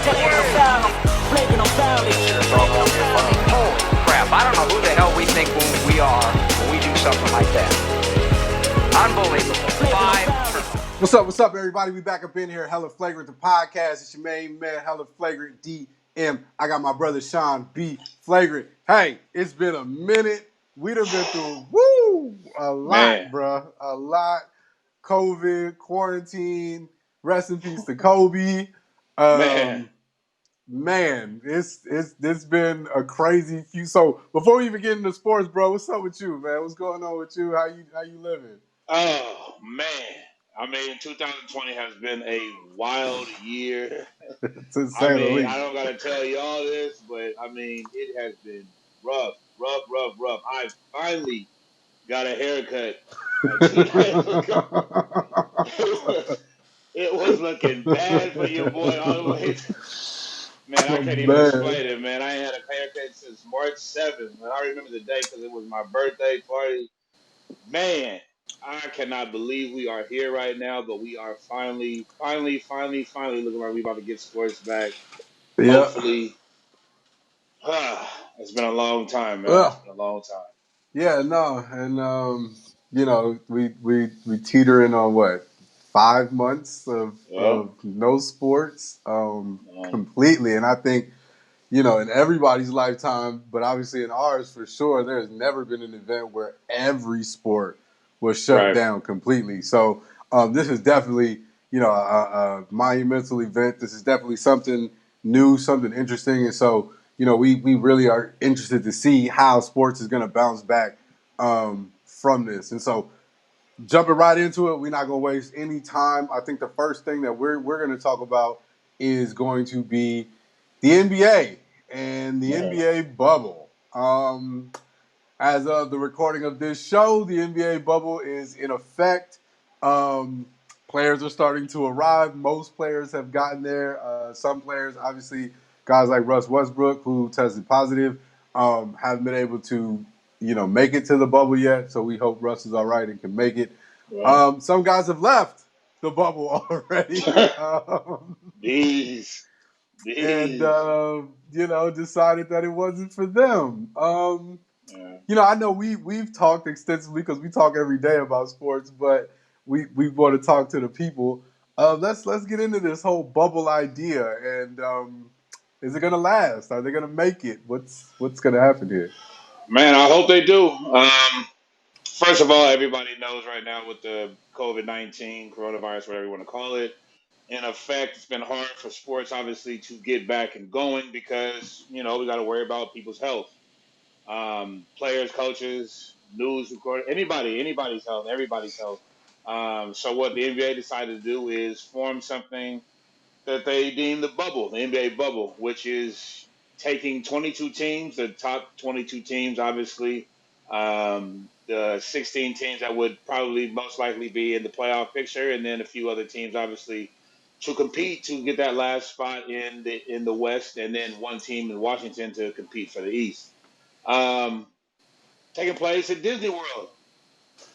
Technical foul. Flagrant foul. Holy crap, I don't know who the hell we think we are when we do something like that. Unbelievable. What's up, everybody? We back up in here, Hella Flagrant, the podcast. It's your main man, Hella Flagrant DM. I got my brother Sean B. Flagrant. Hey, it's been a minute. We done been through, a lot, bruh. A lot. COVID, quarantine, rest in peace to Kobe. Man, it's been a crazy few. So before we even get into sports, bro, what's up with you, man? What's going on with you? How you living? Oh man, I mean, 2020 has been a wild year. To I say the mean, least. I don't gotta tell you all this, but I mean, it has been rough, rough, rough, rough. I finally got a haircut 2 days ago. It was looking bad for your boy all the way. Man, I Oh, can't even man. explain it, man. I ain't had a haircut since March 7th, and I remember the day because it was my birthday party. Man, I cannot believe we are here right now, but we are finally looking like we about to get sports back. Yeah. Hopefully. It's been a long time, man. It's Well, been a long time. yeah, no, and we teetering on what 5 months Yep. of no sports, Um, completely, and I think in everybody's lifetime, but obviously in ours for sure, there has never been an event where every sport was shut right. down completely. So this is definitely a monumental event. This is definitely something new, something interesting, and so we really are interested to see how sports is going to bounce back from this. And so jumping right into it, we're not going to waste any time. I think the first thing that we're going to talk about is going to be the NBA and the Yeah. NBA bubble. As of the recording of this show, the NBA bubble is in effect. Players are starting to arrive. Most players have gotten there. Some players, obviously, guys like Russ Westbrook, who tested positive, haven't been able to, make it to the bubble yet. So we hope Russ is all right and can make it. Right. Some guys have left the bubble already. These. And These. decided that it wasn't for them. Yeah. I know we've talked extensively because we talk every day about sports, but we want to talk to the people. Let's get into this whole bubble idea, and is it gonna last? Are they gonna make it? What's gonna happen here? Man, I hope they do. First of all, everybody knows right now with the COVID-19, coronavirus, whatever you want to call it, in effect, it's been hard for sports, obviously, to get back and going because, we got to worry about people's health. Players, coaches, news reporter, anybody's health, everybody's health. So what the NBA decided to do is form something that they deem the NBA bubble, which is taking 22 teams, the top 22 teams, obviously, the 16 teams that would probably most likely be in the playoff picture, and then a few other teams, obviously, to compete to get that last spot in the West, and then one team in Washington to compete for the East. Um, Taking place at Disney World.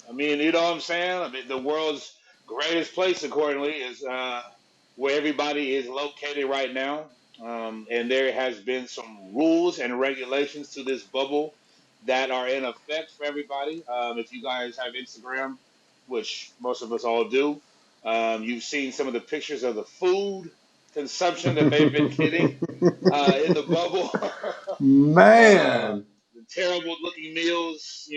I mean, you know what I'm saying? I mean, the world's greatest place, accordingly, is where everybody is located right now. And there has been some rules and regulations to this bubble that are in effect for everybody. If you guys have Instagram, which most of us all do, you've seen some of the pictures of the food consumption that they've been getting in the bubble. Man, The terrible looking meals,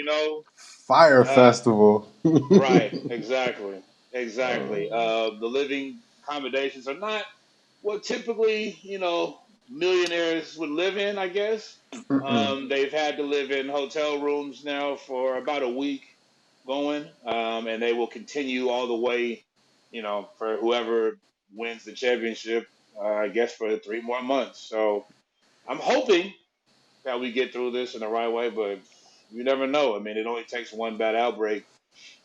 Fire uh, Festival. right, exactly, exactly. The living accommodations are not what typically, millionaires would live in. I guess they've had to live in hotel rooms now for about a week going, and they will continue all the way, for whoever wins the championship. I guess for 3 more months. So I'm hoping that we get through this in the right way, but you never know. I mean, it only takes one bad outbreak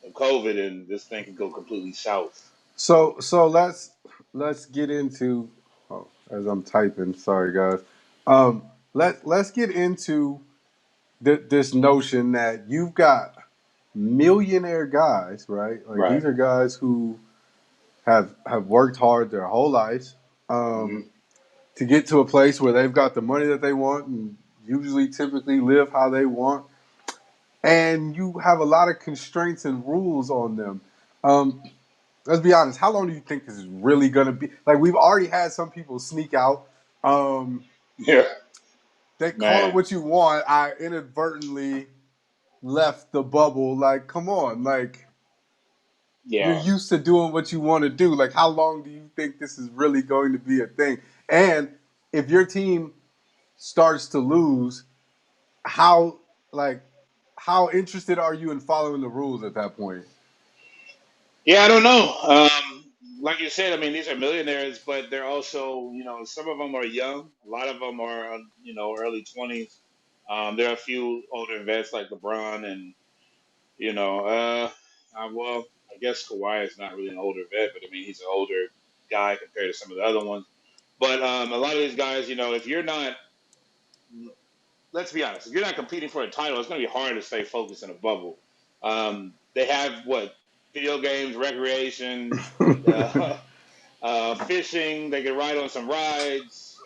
of COVID, and this thing can go completely south. So let's get into. Oh, as I'm typing, sorry guys. Let's get into this notion that you've got millionaire guys, right? Like Right. these are guys who have worked hard their whole lives. Hmm. Um, to get to a place where they've got the money that they want and usually typically live how they want. And you have a lot of constraints and rules on them. Um, let's be honest. How long do you think this is really going to be? Like, we've already had some people sneak out. Um, Yeah, they call it man. what you want. I inadvertently left the bubble. Like, come on. Like, you're Yeah. used to doing what you want to do. Like, how long do you think this is really going to be a thing? And if your team starts to lose, how like how interested are you in following the rules at that point? Yeah, I don't know. Like you said, I mean, these are millionaires, but they're also, some of them are young. A lot of them are, early 20s. There are a few older vets like LeBron and, well, I guess Kawhi is not really an older vet, but I mean, he's an older guy compared to some of the other ones. But a lot of these guys, if you're not, let's be honest, if you're not competing for a title, it's going to be hard to stay focused in a bubble. They have what? Video games, recreation, uh, fishing. They can ride on some rides.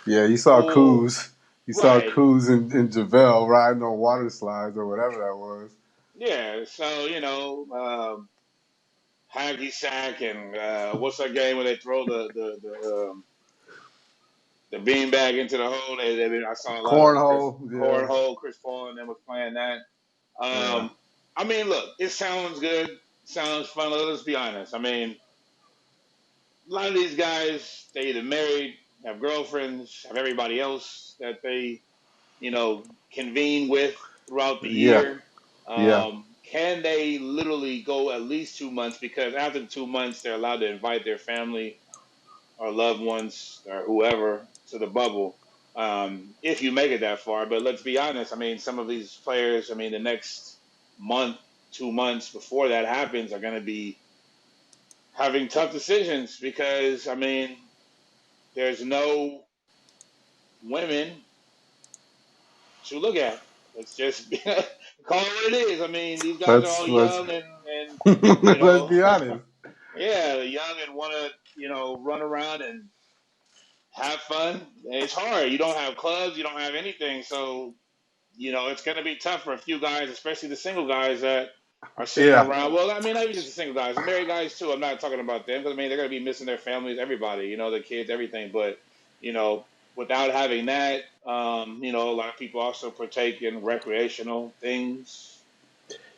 Yeah, you saw Pool. Kuz. You saw Right. Kuz and JaVale riding on water slides or whatever that was. Yeah. So hacky sack and what's that game where they throw the beanbag into the hole? I saw a lot of Chris Cornhole, yeah. cornhole. Chris Paul and them was playing that. Yeah. Um, I mean, look, it sounds good, sounds fun. Let's be honest. I mean, a lot of these guys, they either married, have girlfriends, have everybody else that they, convene with throughout the Yeah. year. Yeah. Can they literally go at least 2 months? Because after the 2 months, they're allowed to invite their family or loved ones or whoever to the bubble. If you make it that far. But let's be honest. I mean, some of these players, I mean, the next month, 2 months before that happens are going to be having tough decisions because, I mean, there's no women to look at. Let's just call it what it is. I mean, these guys are all Let's young and you let's know, be honest. yeah, they're young and want to, run around and have fun. It's hard. You don't have clubs, you don't have anything, so it's going to be tough for a few guys, especially the single guys that are sitting Yeah. around. Well, I mean, not even just the single guys, the married guys too. I'm not talking about them because I mean they're going to be missing their families, everybody, the kids, everything. But you know, without having that, a lot of people also partake in recreational things,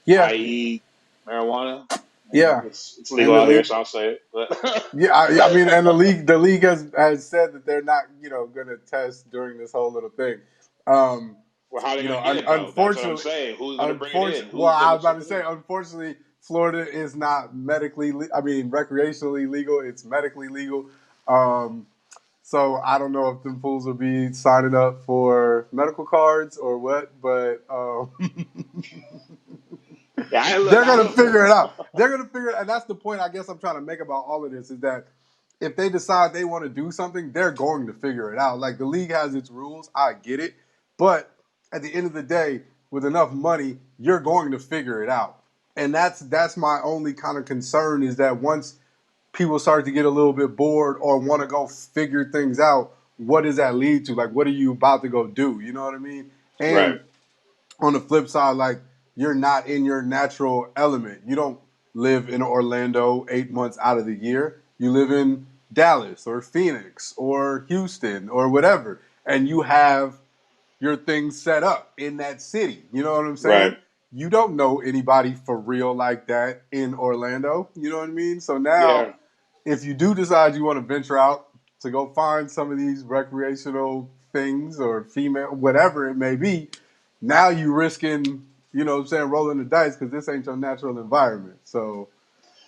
Yeah. i.e., marijuana. Yeah. It's And legal the out here, league so I'll say it. But yeah, I mean, and the league has said that they're not, going to test during this whole little thing. Um, well, how are they going to get un- it though? That's what I'm unfortunately, saying. Who's going to bring it in? Well, Who's I going was to about chip to it say, in? unfortunately, Florida is not I mean, recreationally legal. It's medically legal. Um, so I don't know if them fools will be signing up for medical cards or what, but Yeah, I look. they're I gonna don't. figure it out. They're gonna figure it, and that's the point I guess I'm trying to make about all of this is that if they decide they want to do something, they're going to figure it out. Like the league has its rules, I get it, but at the end of the day, with enough money, you're going to figure it out. And that's my only kind of concern is that once people start to get a little bit bored or want to go figure things out, what does that lead to? Like, what are you about to go do? You know what I mean? Right. And on the flip side, like you're not in your natural element. You don't live in Orlando 8 months out of the year. You live in Dallas or Phoenix or Houston or whatever, and you have your things set up in that city. You know what I'm Right. saying? You don't know anybody for real like that in Orlando. You know what I mean? So now, Yeah. if you do decide you want to venture out to go find some of these recreational things or female, whatever it may be, now you risking, what I'm saying, rolling the dice because this ain't your natural environment. So,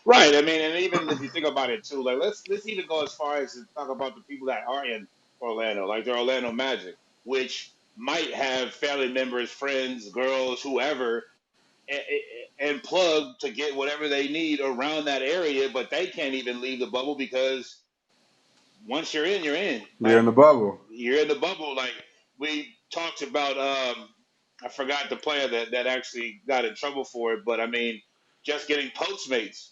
Right. I mean, and even if you think about it too, like let's even go as far as to talk about the people that are in Orlando, like the Orlando Magic, which might have family members, friends, girls, whoever, and plug to get whatever they need around that area, but they can't even leave the bubble because once you're in, you're in. you're in Like the bubble. you're in the bubble. Like we talked about. I forgot the player that actually got in trouble for it, but I mean, just getting Postmates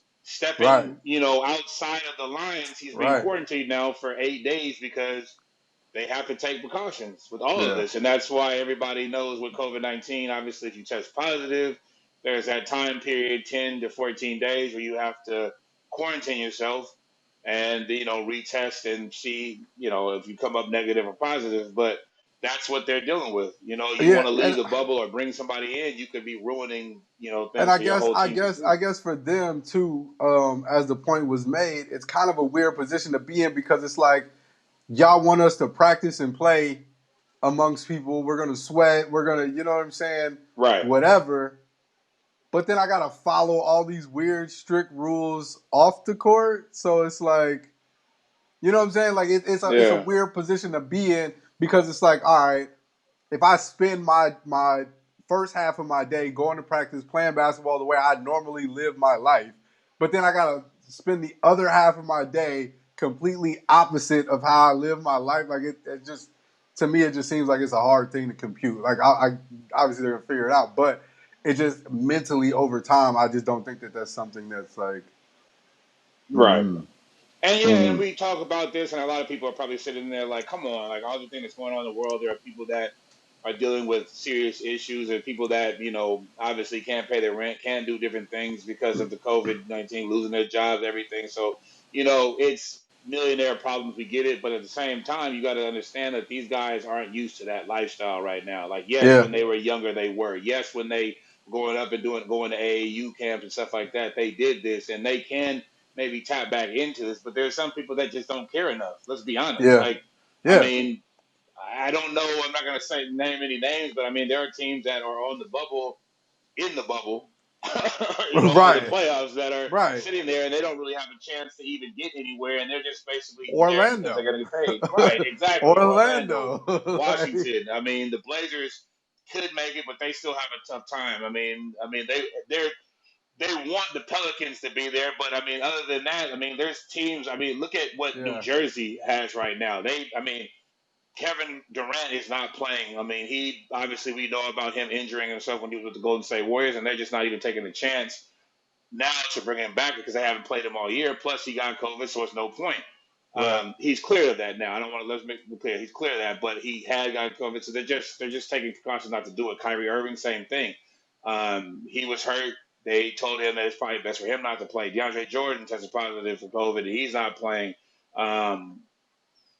Right. stepping, outside of the lines, he's being Right. quarantined now for 8 days because they have to take precautions with all of Yeah. this. And that's why everybody knows with COVID 19, obviously, if you test positive, there's that time period, 10 to 14 days, where you have to quarantine yourself and, retest and see, if you come up negative or positive. But that's what they're dealing with. You Yeah. want to leave the bubble or bring somebody in, you could be ruining, And things for your whole I team to guess see. for them too, as the point was made, it's kind of a weird position to be in because it's like y'all want us to practice and play amongst people. We're gonna sweat. We're gonna, you know what I'm saying? Right. Whatever. But then I gotta follow all these weird, strict rules off the court. So it's like, you know what I'm saying? Like it's a Yeah. weird position to be in because it's like, all right, if I spend my first half of my day going to practice, playing basketball the way I normally live my life, but then I gotta spend the other half of my day completely opposite of how I live my life. Like it just to me, it just seems like it's a hard thing to compute. Like I obviously they're gonna figure it out, but it just mentally over time, I just don't think that that's something that's like, Right. And yeah, and mm-hmm. we talk about this, and a lot of people are probably sitting there like, "Come on!" Like all the things that's going on in the world, there are people that are dealing with serious issues, and people that obviously can't pay their rent, can't do different things because of the COVID-19, losing their jobs, everything. So it's millionaire problems. We get it, but at the same time, you got to understand that these guys aren't used to that lifestyle right now. Like, yes, Yeah, when they were younger, they were. Yes, when they growing up and going to AAU camps and stuff like that, they did this, and they can maybe tap back into this, but there's some people that just don't care enough. Let's be honest. yeah, Like, I yeah, mean, I don't know. I'm not going to say name any names, but I mean, there are teams that are on the bubble, in the bubble, for the right, playoffs that are right. sitting there and they don't really have a chance to even get anywhere, and they're just basically there because they're Orlando, going to get paid. Right? Exactly. Orlando, Orlando, like, Washington. I mean, the Blazers could make it, but they still have a tough time. I mean, they want the Pelicans to be there, but I mean, other than that, I mean, there's teams. I mean, look at what New yeah, Jersey has right now. I mean, Kevin Durant is not playing. I mean, he obviously we know about him injuring himself when he was with the Golden State Warriors, and they're just not even taking a chance now to bring him back because they haven't played him all year. Plus, he got COVID, so it's no point. right, He's clear of that now. I don't want to let's make it clear. He's clear of that, but he had got COVID, so they're just taking precautions not to do it. Kyrie Irving, same thing. He was hurt. They told him that it's probably best for him not to play. DeAndre Jordan tested positive for COVID. He's not playing. Um,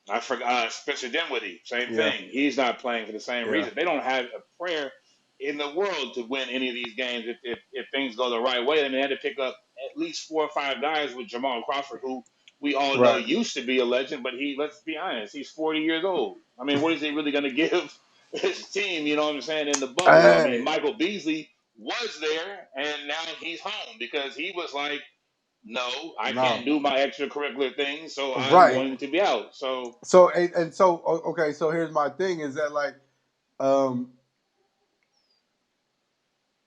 I forgot Spencer Dinwiddie, same yeah, thing. He's not playing for the same yeah, reason. They don't have a prayer in the world to win any of these games if things go the right way. I mean, they had to pick up at least 4 or 5 guys with Jamal Crawford, who we all know right. used to be a legend, but let's be honest, he's 40 years old. I mean, what is he really going to give his team, you know what I'm saying, in the bubble? I mean, Hey, Michael Beasley was there, and now he's home because he was like, no, I no, can't do my extracurricular things, so I'm right. going to be out. So, So and so okay. So here's my thing: is that like, um,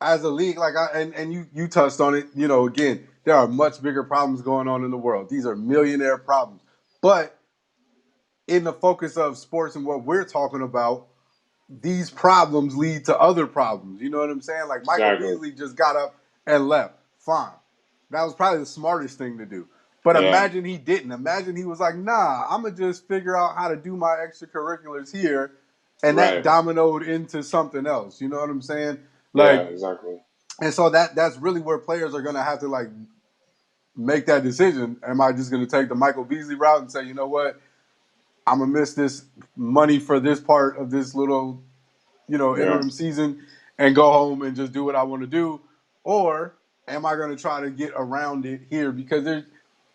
as a league, like and you touched on it. You know, again, there are much bigger problems going on in the world. These are millionaire problems, but in the focus of sports and what we're talking about, these problems lead to other problems. You know what I'm saying? Like Michael exactly. Beasley just got up and left. Fine. That was probably the smartest thing to do. But Yeah. imagine he didn't. Imagine he was like, nah, I'm going to just figure out how to do my extracurriculars here. And that Right. dominoed into something else. You know what I'm saying? Yeah, Like, exactly. and so that's really where players are going to have to like make that decision. Am I just going to take the Michael Beasley route and say, you know what? I'm going to miss this money for this part of this little Yeah. interim season and go home and just do what I want to do? Or am I going to try to get around it here? Because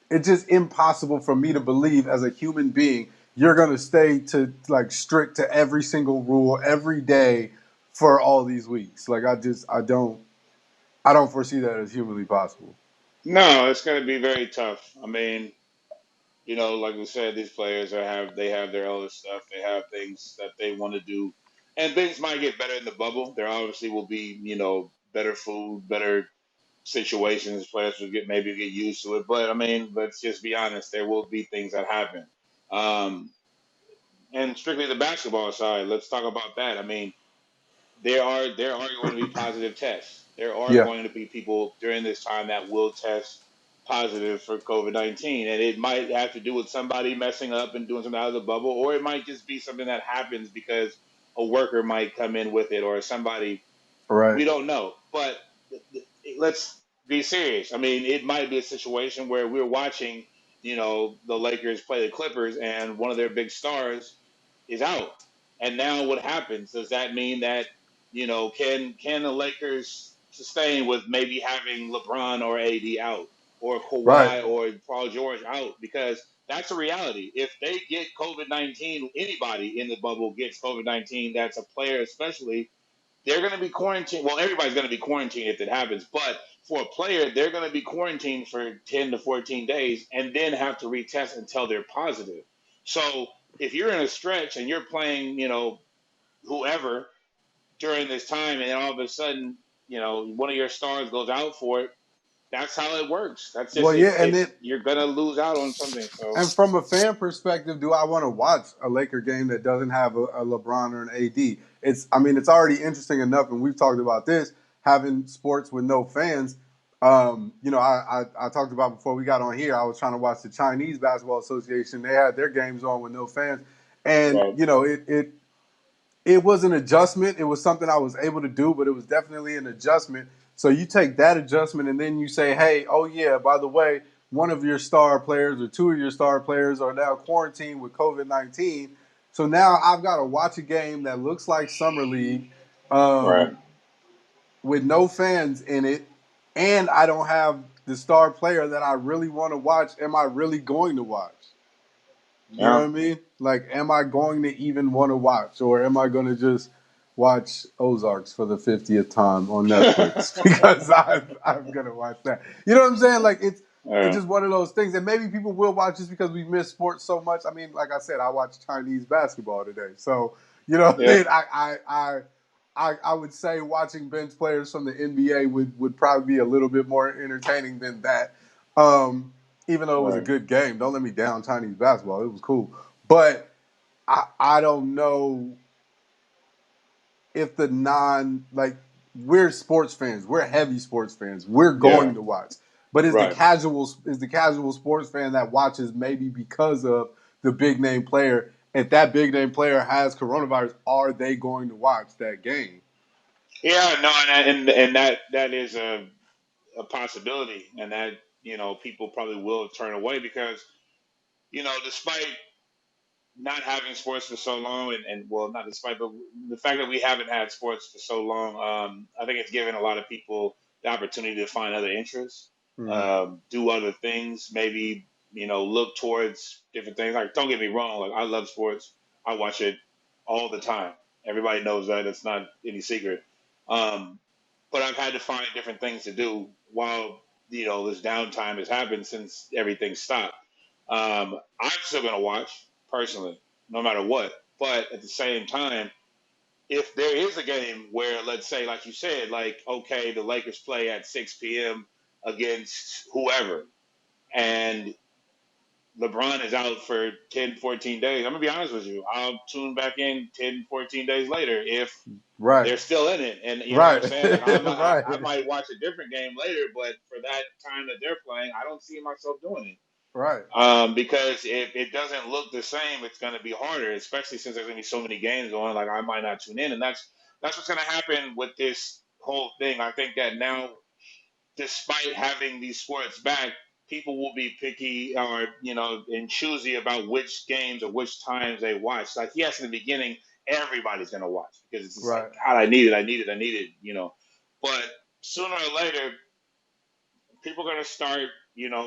it's just impossible for me to believe as a human being you're going to stay to like strict to every single rule every day for all these weeks. Like I don't foresee that as humanly possible. No, it's going to be very tough. I mean, like we said, these players they have their other stuff. They have things that they want to do, and things might get better in the bubble. There obviously will be, better food, better situations. Players will maybe get used to it. But I mean, let's just be honest. There will be things that happen. Um, and strictly the basketball side, let's talk about that. I mean, there are going to be positive tests. There are Yeah. going to be people during this time that will test positive for COVID-19, and it might have to do with somebody messing up and doing something out of the bubble, or it might just be something that happens because a worker might come in with it, or somebody. Right. We don't know, but let's be serious. I mean, it might be a situation where we're watching, the Lakers play the Clippers, and one of their big stars is out. And now what happens? Does that mean that can the Lakers sustain with maybe having LeBron or AD out, or Right. Kawhi or Paul George out? Because that's a reality. If they get COVID-19, anybody in the bubble gets COVID-19. That's a player, especially, they're going to be quarantined. Well, everybody's going to be quarantined if it happens, but for a player, they're going to be quarantined for 10 to 14 days and then have to retest until they're positive. So if you're in a stretch and you're playing, whoever during this time, and then all of a sudden, one of your stars goes out for it, that's how it works. That's just Well, yeah, and it's then you're gonna lose out on something. So and from a fan perspective, do I want to watch a Laker game that doesn't have a LeBron or an AD? I mean, it's already interesting enough, and we've talked about this having sports with no fans. I talked about before we got on here. I was trying to watch the Chinese Basketball Association. They had their games on with no fans, and right, it was an adjustment. It was something I was able to do, but it was definitely an adjustment. So you take that adjustment and then you say, hey, oh yeah, by the way, one of your star players or two of your star players are now quarantined with COVID-19. So now I've got to watch a game that looks like Summer League right, um, with no fans in it, and I don't have the star player that I really want to watch. Am I really going to watch? You know yeah, what I mean? Like, am I going to even want to watch, or am I going to just watch Ozarks for the 50th time on Netflix because I'm gonna watch that? You know what I'm saying? Like, it's yeah, just one of those things, and maybe people will watch just because we miss sports so much. I mean, like I said, I watched Chinese basketball today, so you know, what I yeah, mean, I would say watching bench players from the NBA would probably be a little bit more entertaining than that. Um, Even though it was a right, good game. Don't let me down Chinese basketball. It was cool. But I don't know if the we're sports fans. We're heavy sports fans. We're yeah, going to watch. But right. is the casual sports fan that watches maybe because of the big name player, if that big name player has coronavirus, are they going to watch that game? Yeah, no, and that is a possibility, and that people probably will turn away because despite not having sports for so long, and well, not despite, but the fact that we haven't had sports for so long, I think it's given a lot of people the opportunity to find other interests, Mm-hmm. do other things, maybe look towards different things. Like, don't get me wrong, like I love sports, I watch it all the time. Everybody knows that; it's not any secret. Um, but I've had to find different things to do while this downtime has happened since everything stopped. I'm still gonna watch personally, no matter what. But at the same time, if there is a game where, let's say, like you said, like okay, the Lakers play at 6 p.m. against whoever, and LeBron is out for 10, 14 days, I'm gonna be honest with you. I'll tune back in 10, 14 days later if Right. they're still in it, and you know what I'm Right. saying. Like I right. might watch a different game later, but for that time that they're playing, I don't see myself doing it. Right. Because if it doesn't look the same, it's going to be harder, especially since there's going to be so many games going. Like I might not tune in, and that's what's going to happen with this whole thing. I think that now, despite having these sports back, people will be picky or and choosy about which games or which times they watch. Like yes, in the beginning, everybody's going to watch because it's just like Right. God, I need it, I need it, I need it. But sooner or later, people are going to start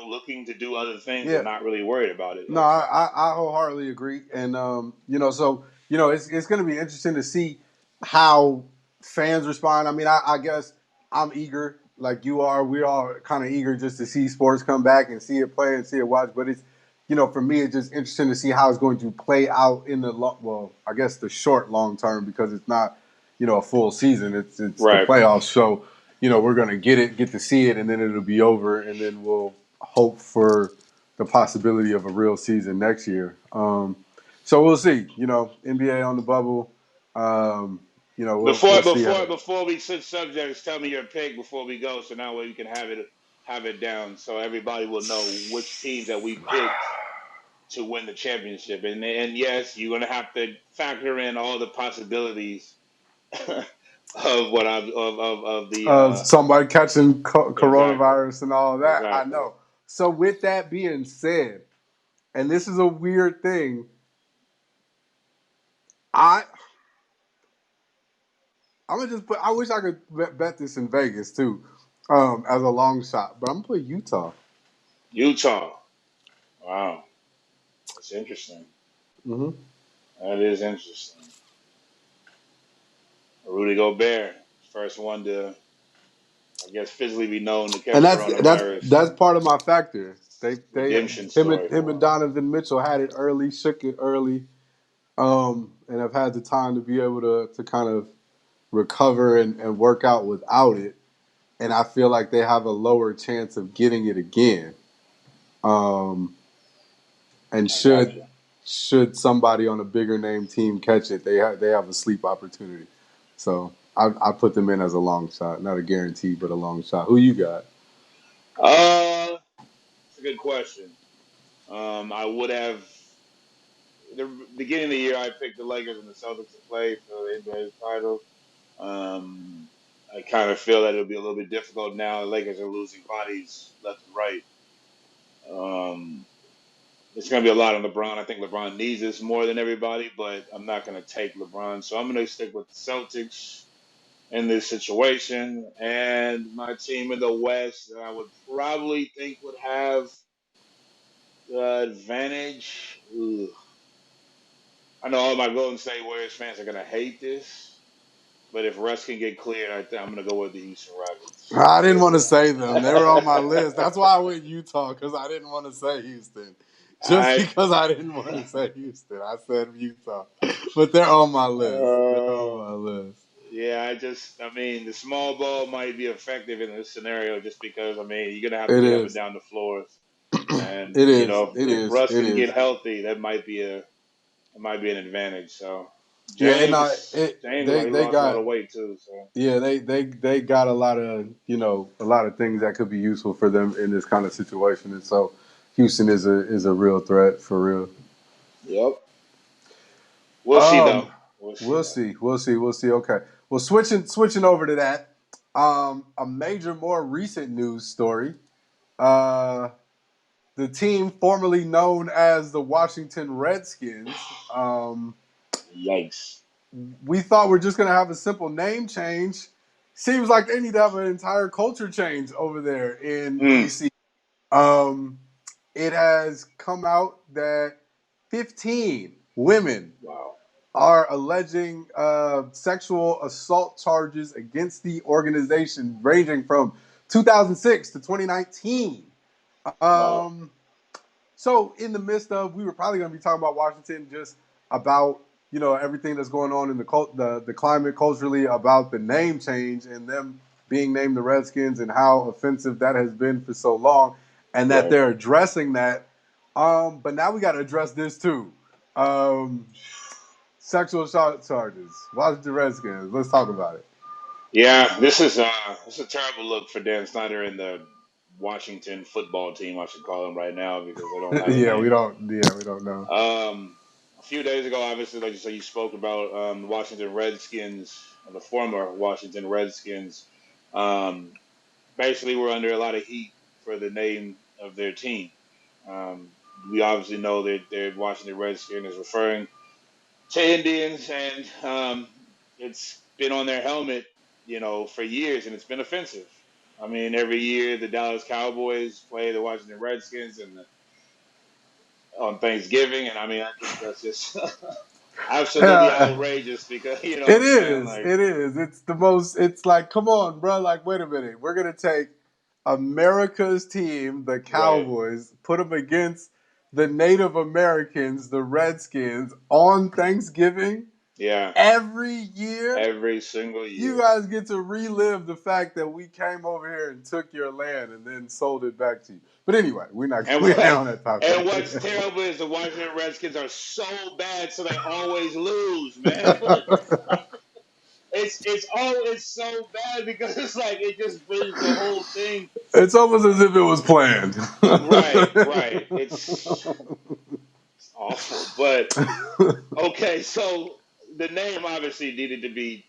looking to do other things and Yeah. not really worried about it. No, I wholeheartedly agree, and so it's going to be interesting to see how fans respond. I mean, I guess I'm eager, like you are. We're all kind of eager just to see sports come back and see it play and see it watch. But it's for me, it's just interesting to see how it's going to play out in the I guess the short long term because it's not a full season. It's the Right. playoffs, so we're going to get to see it, and then it'll be over, and then we'll hope for the possibility of a real season next year. So we'll see. NBA on the bubble. We'll Before see how. before before we switch subjects, tell me your pick before we go, so now we can have it have it down so everybody will know which teams that we picked to win the championship. And yes, you're gonna have to factor in all the possibilities of what I've of the Somebody catching exactly, coronavirus and all of that. I exactly. know. So with that being said, and this is a weird thing, I I'm gonna just put. I wish I could bet this in Vegas too, as a long shot. But I'm gonna put Utah. Utah. Wow, that's interesting. Hmm. That is interesting. Rudy Gobert, first one to, I guess, physically be known to And catch that's coronavirus. that's part of my factor. They Redemption story him for and him. Donovan Mitchell had it early, shook it early, and have had the time to be able to kind of recover and work out without it. And I feel like they have a lower chance of getting it again. Um, and I got you. should somebody on a bigger name team catch it, they have a sleep opportunity. So I put them in as a long shot, not a guarantee, but a long shot. Who you got? It's a good question. I would have the beginning of the year. I picked the Lakers and the Celtics to play for the NBA title. Um, I kind of feel that it'll be a little bit difficult now. The Lakers are losing bodies left and right. Um, it's going to be a lot on LeBron. I think LeBron needs this more than everybody, but I'm not going to take LeBron. So I'm going to stick with the Celtics in this situation. And my team in the West, that I would probably think would have the advantage. Ugh. I know all my Golden State Warriors fans are going to hate this, but if Russ can get cleared, I'm going to go with the Houston Rockets. I didn't want to say them. They were on my list. That's why I went Utah because I didn't want to say Houston. Just I because I didn't want to say Houston, I said Utah. But they're on my list. They're on uh, my list. yeah, I mean, the small ball might be effective in this scenario just because, I mean, you're going to have to It get up and is. down the floors. And, It you is. know, It if is. Russ It can get is. healthy, that might be an advantage. So Yeah, and James look they like he they lost a lot got of weight too. So yeah they got a lot of a lot of things that could be useful for them in this kind of situation, and so Houston is a real threat for real. yep, we'll see Um, though. We'll see we'll though. see, we'll see, we'll see. Okay, well, switching over to that, a major, more recent news story. Uh, the team formerly known as the Washington Redskins. Um, Yikes! we thought we're just gonna have a simple name change. Seems like they need to have an entire culture change over there in Mm. DC. Um, it has come out that 15 women Wow. are alleging sexual assault charges against the organization ranging from 2006 to 2019. Wow. Um, so in the midst of, we were probably going to be talking about Washington, just about everything that's going on in the climate culturally, about the name change and them being named the Redskins and how offensive that has been for so long, and that Right. they're addressing that. But now we got to address this too. Um, Sexual assault charges. Washington Redskins. Let's talk about it. Yeah, this is a terrible look for Dan Snyder and the Washington football team. I should call them right now because they don't have a Yeah, we name. don't. Yeah, we don't know. A few days ago, obviously, like you said, you spoke about the Washington Redskins, or the former Washington Redskins. Um, Basically, were under a lot of heat for the name of their team. Um, we obviously know that their Washington Redskins is referring to Indians, and it's been on their helmet, for years, and it's been offensive. I mean, every year the Dallas Cowboys play the Washington Redskins and on Thanksgiving, and I mean, I think that's just absolutely Yeah, outrageous because you know what it I'm saying, is. like, It is. It's the most. It's like, come on, bro. Like, wait a minute. We're gonna take America's team, the right? Cowboys, put them against the Native Americans, the Redskins, on Thanksgiving Yeah, every year. every single You year. guys get to relive the fact that we came over here and took your land and then sold it back to you. But anyway, we're not. And We ain't on that and topic. what's terrible is the Washington Redskins are so bad, so they always lose, man. They it's so bad because it's like it just brings the whole thing. It's almost as if it was planned. Right. It's awful, but okay. So the name obviously needed to be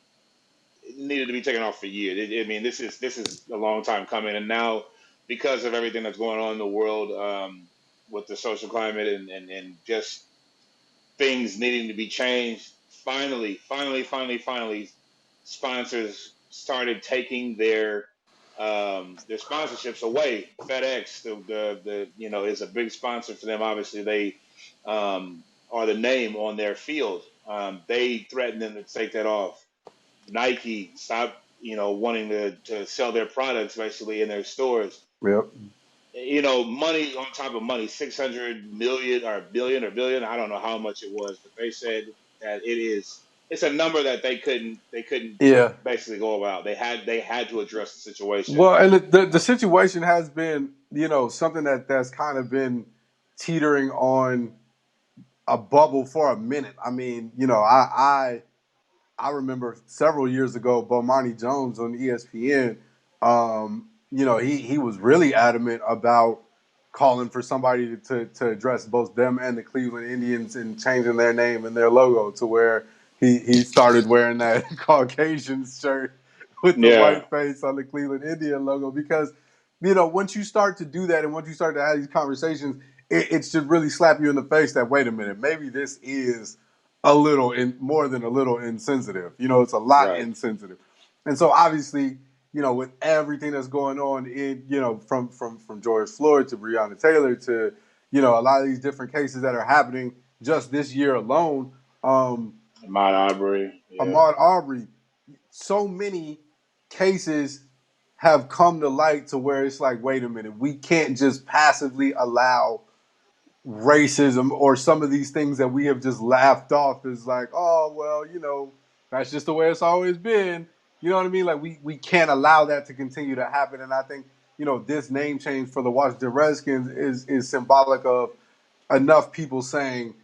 taken off for years. I mean, this is a long time coming, and now because of everything that's going on in the world, with the social climate and just things needing to be changed, finally, sponsors started taking their sponsorships away. FedEx, is a big sponsor for them. Obviously, they are the name on their field. They threatened them to take that off. Nike stopped, wanting to sell their products basically in their stores. Yep. Money on top of money, 600 million or billion or billion. I don't know how much it was, but they said that it's a number that they couldn't Yeah. basically go about. They had to address the situation. Well, and the situation has been, something that's kind of been teetering on a bubble for a minute. I mean, I remember several years ago, Bomani Jones on ESPN. He was really adamant about calling for somebody to address both them and the Cleveland Indians and changing their name and their logo to where he started wearing that Caucasian shirt with the Yeah, white face on the Cleveland Indian logo because once you start to do that and once you start to have these conversations, it should really slap you in the face that wait a minute, maybe this is a little more than a little insensitive. It's a lot right, insensitive. And so obviously, with everything that's going on in, from George Floyd to Breonna Taylor to, a lot of these different cases that are happening just this year alone, Ahmad Aubrey. Yeah, Ahmaud Arbery, so many cases have come to light to where it's like, wait a minute, we can't just passively allow racism or some of these things that we have just laughed off as like, oh well, that's just the way it's always been. You know what I mean? Like we can't allow that to continue to happen. And I think, this name change for the Washington Redskins is symbolic of enough people saying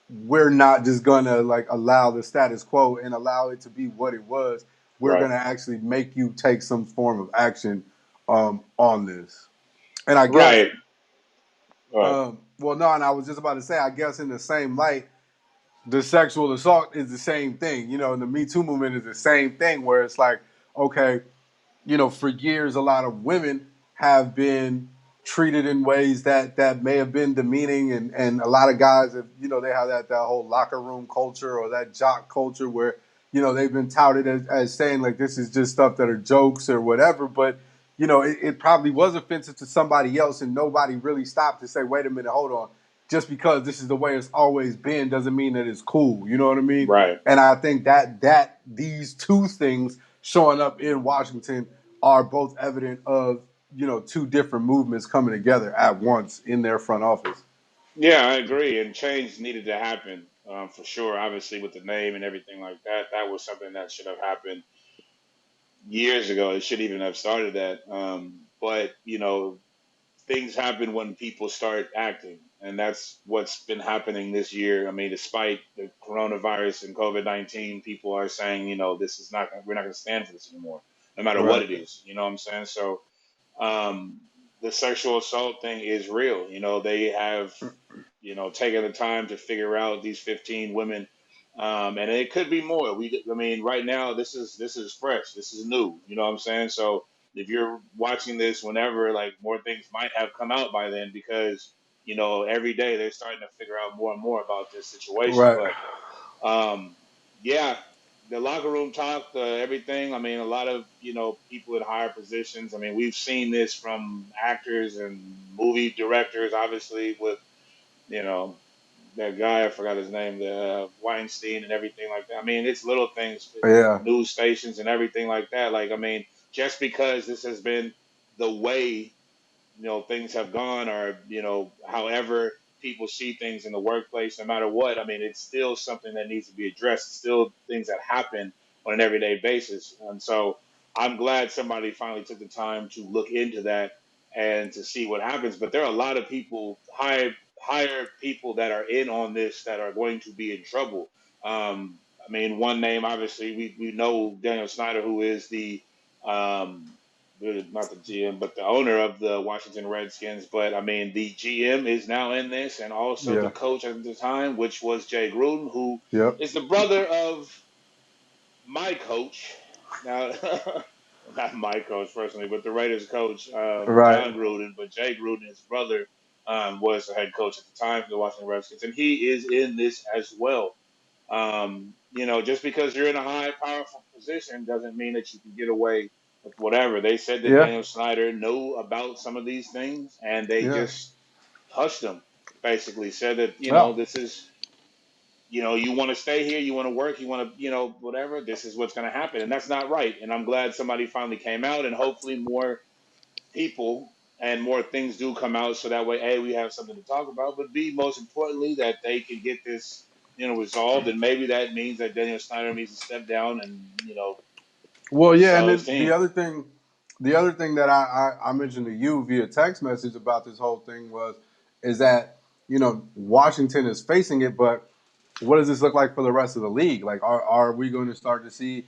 we're not just gonna like allow the status quo and allow it to be what it was. We're right, gonna actually make you take some form of action on this. And I guess right, right. well, no, and I was just about to say, I guess in the same light, the sexual assault is the same thing. And the Me Too movement is the same thing, where it's like, okay, for years, a lot of women have been treated in ways that may have been demeaning, and a lot of guys have, they have that whole locker room culture or that jock culture where, they've been touted as saying like this is just stuff that are jokes or whatever, but it probably was offensive to somebody else, and nobody really stopped to say, wait a minute, hold on. Just because this is the way it's always been doesn't mean that it's cool. You know what I mean? Right. And I think that these two things showing up in Washington are both evident of two different movements coming together at once in their front office. Yeah, I agree. And change needed to happen, for sure. Obviously, with the name and everything like that, that was something that should have happened years ago. It should even have started that. But things happen when people start acting, and that's what's been happening this year. I mean, despite the coronavirus and COVID-19, people are saying, this is not. We're not going to stand for this anymore, no matter what Right. it is. You know what I'm saying? So, um, the sexual assault thing is real. They have, taken the time to figure out these 15 women, and it could be more. I mean, right now this is fresh. This is new. You know what I'm saying? So if you're watching this whenever, like more things might have come out by then because every day they're starting to figure out more and more about this situation. Right. But yeah, the locker room talk, everything. I mean, a lot of people in higher positions. I mean, we've seen this from actors and movie directors, obviously with you know that guy. I forgot his name, the Weinstein and everything like that. I mean, it's little things, Yeah. news stations and everything like that. Like, I mean, just because this has been the way things have gone, or however people see things in the workplace, no matter what, I mean, it's still something that needs to be addressed. It's still things that happen on an everyday basis, and so I'm glad somebody finally took the time to look into that and to see what happens. But there are a lot of people, higher people that are in on this that are going to be in trouble. I mean, one name obviously we know Daniel Snyder, who is um, not the GM, but the owner of the Washington Redskins. But I mean, the GM is now in this, and also the Yeah. coach at the time, which was Jay Gruden, who Yep. is the brother of my coach. Now, not my coach personally, but the Raiders coach, Right. John Gruden. But Jay Gruden, his brother, was the head coach at the time for the Washington Redskins, and he is in this as well. Just because you're in a high, powerful position doesn't mean that you can get away with whatever. They said that Yeah. Daniel Snyder knew about some of these things, and they Yeah. just hushed him. Basically, said that Well. this is you want to stay here, you want to work, you want to whatever. This is what's going to happen, and that's not right. And I'm glad somebody finally came out, and hopefully more people and more things do come out so that way a we have something to talk about, but b most importantly that they can get this resolved, and maybe that means that Daniel Snyder needs to step down and Well, yeah, and sell his then team. the other thing that I mentioned to you via text message about this whole thing is that Washington is facing it, but what does this look like for the rest of the league? Like, are we going to start to see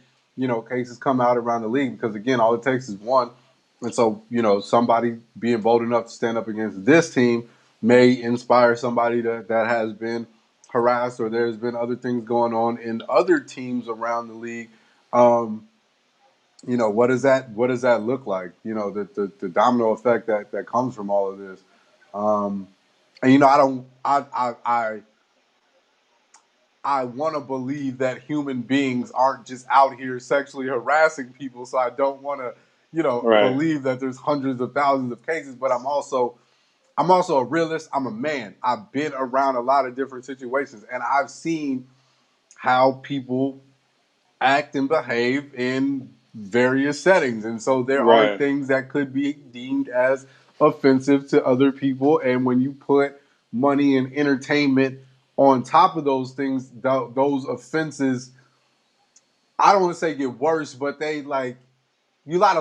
cases come out around the league? Because again, all it takes is one, and so somebody being bold enough to stand up against this team may inspire somebody that has been harassed, or there's been other things going on in other teams around the league. Um, what does that look like? The domino effect that comes from all of this. Um, and I don't I want to believe that human beings aren't just out here sexually harassing people. So I don't want to Right, believe that there's hundreds of thousands of cases. But I'm also a realist. I'm a man. I've been around a lot of different situations, and I've seen how people act and behave in various settings. And so there are right, things that could be deemed as offensive to other people. And when you put money and entertainment on top of those things, those offenses, I don't want to say get worse, but they like you let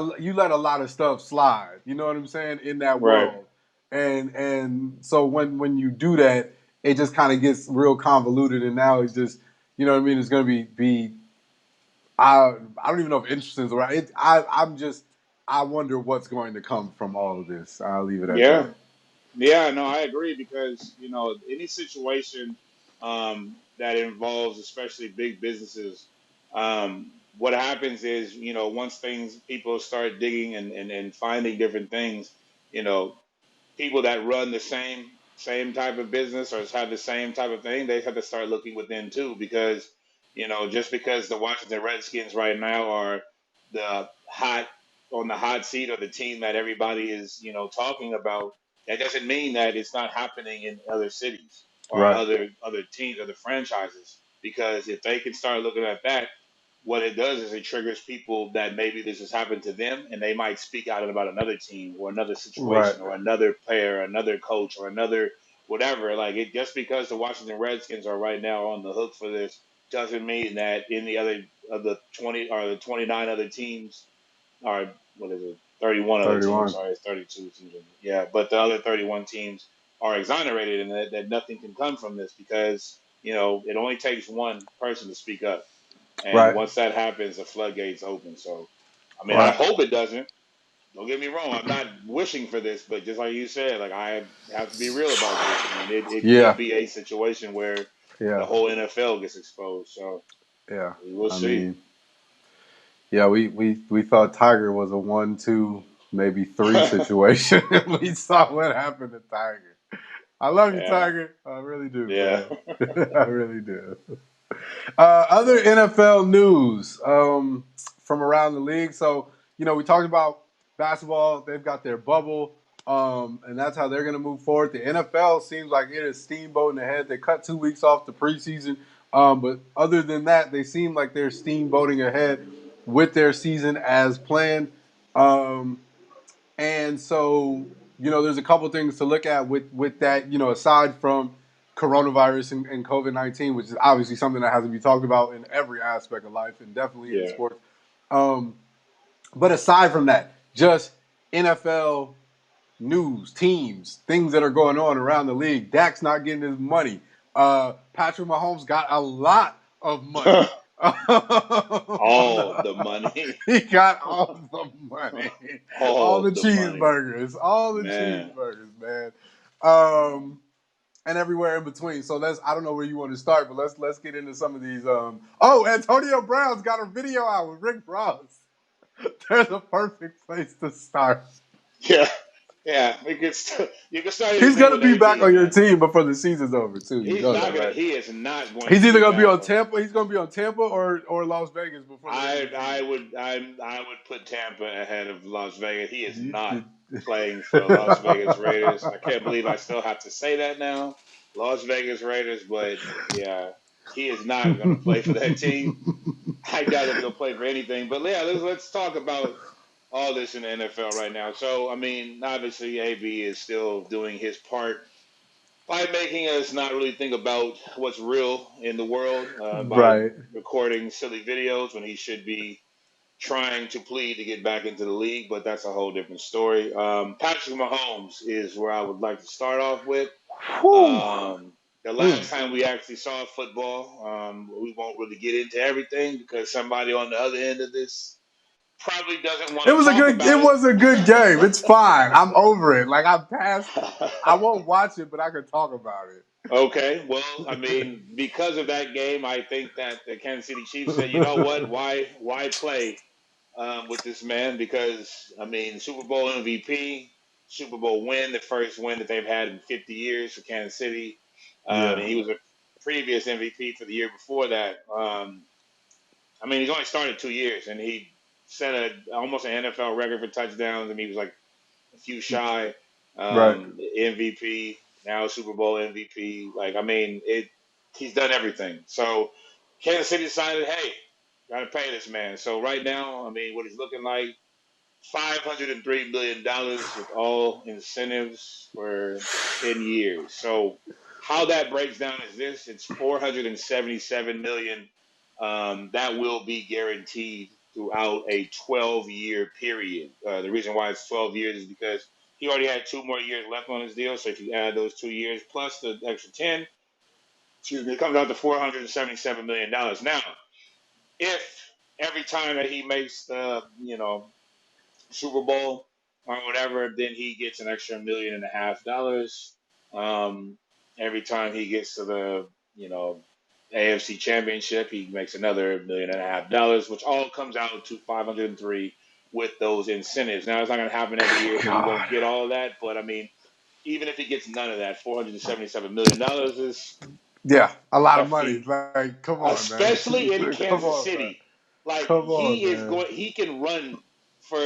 a lot of stuff slide. You know what I'm saying in that right. world, and so when you do that, it just kind of gets real convoluted. And now it's just what I mean. It's going to be I don't even know if interesting is the right. I wonder what's going to come from all of this. I'll leave it at Yeah, that. yeah, no, I agree, because any situation that involves especially big businesses, what happens is once things people start digging and finding different things, you know people that run the same type of business or have the same type of thing, they have to start looking within too, because just because the Washington Redskins right now are the hot on the hot seat, or the team that everybody is talking about, that doesn't mean that it's not happening in other cities or Right, other teams, other franchises. Because if they can start looking at that, what it does is it triggers people that maybe this has happened to them, and they might speak out about another team or another right, situation or another player, another coach, or another whatever. Like, it just because the Washington Redskins are right now on the hook for this doesn't mean that any other of the 20 or the 29 other teams, or what is it, 31 other teams, 31. sorry, it's 32 teams, yeah, but the other 31 teams are exonerated, and that nothing can come from this, because it only takes one person to speak up, and Right, once that happens, the floodgates open. So, I mean, I right. hope it doesn't. Don't get me wrong. I'm not wishing for this, but just like you said, like, I have to be real about this. I mean, it could Yeah, be a situation where the yeah, whole NFL gets exposed. So yeah. we will I see. mean, yeah, we thought Tiger was a 1, 2, maybe 3 situation. We saw what happened to Tiger. I love you, Yeah, Tiger. I really do, yeah, man. I really do. Other NFL news from around the league. So, we talked about basketball. They've got their bubble, and that's how they're going to move forward. The NFL seems like it is steamboating ahead. They cut 2 weeks off the preseason, but other than that, they seem like they're steamboating ahead with their season as planned. Um, and so, there's a couple things to look at with that, aside from coronavirus and COVID-19, which is obviously something that has to be talked about in every aspect of life and definitely in yeah. sports. Um, but aside from that, just NFL news, teams, things that are going on around the league. Dak's not getting his money. Patrick Mahomes got a lot of money. All the money. He got all the money, all the All the money. Man. man. Um, and everywhere in between. So I don't know where you want to start, but let's get into some of these. Oh, Antonio Brown's got a video out with Rick Ross. There's a perfect place to start. Yeah. Yeah. You can start He's anything gonna with be back AB, on your man. team before the season's over too. You He's know that, not gonna right? he is not going He's to either be gonna be back on on. Tampa. He's gonna be on Tampa or Las Vegas before the end of the I season. would I would put Tampa ahead of Las Vegas. He is not You- playing for the Las Vegas Raiders. I can't believe I still have to say that now. Las Vegas Raiders, but yeah, he is not going to play for that team. I doubt if he'll play for anything. But yeah, let's talk about all this in the NFL right now. So I mean, obviously AB is still doing his part by making us not really think about what's real in the world by right. recording silly videos when he should be trying to plead to get back into the league, but that's a whole different story. Patrick Mahomes is where I would like to start off with. Whew. The Mm. last time we actually saw football, we won't really get into everything because somebody on the other end of this probably doesn't want to talk It about was a good game. It's fine. I'm over it. Like I'm past it. I it. won't watch it, but I can talk about Okay, well, I mean, because of that game, I think that the Kansas City Chiefs said, you know what, it. why play with this man? Because I mean, Super Bowl MVP, Super Bowl win, the first win that they've had in 50 years for Kansas City. Yeah. And he was a previous MVP for the year before that. I mean, he's only started 2 years, and he set almost an NFL record for touchdowns. I mean, he was like a few shy. Right. MVP, now Super Bowl MVP. Like, I mean, he's done everything. So Kansas City decided, hey, got to pay this man. So right now, I mean, what he's looking like, $503 million with all incentives for 10 years. So how that breaks down is this: it's 477 million that will be guaranteed throughout a 12-year period. The reason why it's 12 years is because he already had 2 more years left on his deal. So if you add those 2 years plus the extra 10, excuse me, it comes out to $477 million. Now, if every time that he makes the Super Bowl or whatever, then he gets an extra $1.5 million. Every time he gets to the AFC Championship, he makes another $1.5 million, which all comes out to 503 with those incentives. Now it's not going to happen every year, so he won't God. get all of that. But I mean, even if he gets none of that, $477 million is Yeah. A lot a of money. few, Like, come on, man. especially in Come Kansas on, man. City. Like Come on, man. he can run for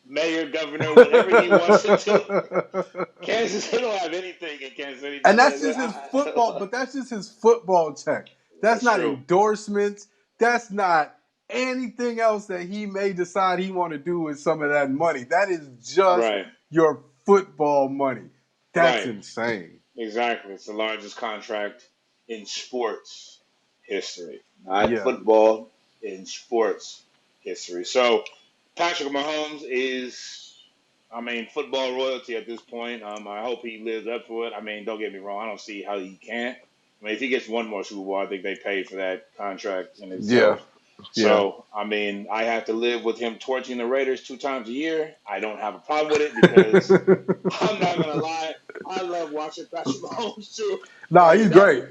mayor, governor, whatever he wants to do. Kansas, they don't have anything in Kansas City, do And they? that's just his football, but that's just his football check. That's That's not true. endorsements. That's not anything else that he may decide he want to do with some of that money. That is just Right, your football money. That's right, insane. exactly. It's the largest contract in sports history, not Yeah. football, in sports history. So Patrick Mahomes is, I mean, football royalty at this point. I hope he lives up to it. I mean, don't get me wrong. I don't see how he can't. I mean, if he gets one more Super Bowl, I think they paid for that contract in Yeah. itself. Yeah. So, I mean, I have to live with him torching the Raiders 2 times a year. I don't have a problem with it because I'm not gonna lie, I love watching Patrick Mahomes too. Nah, Like he's great.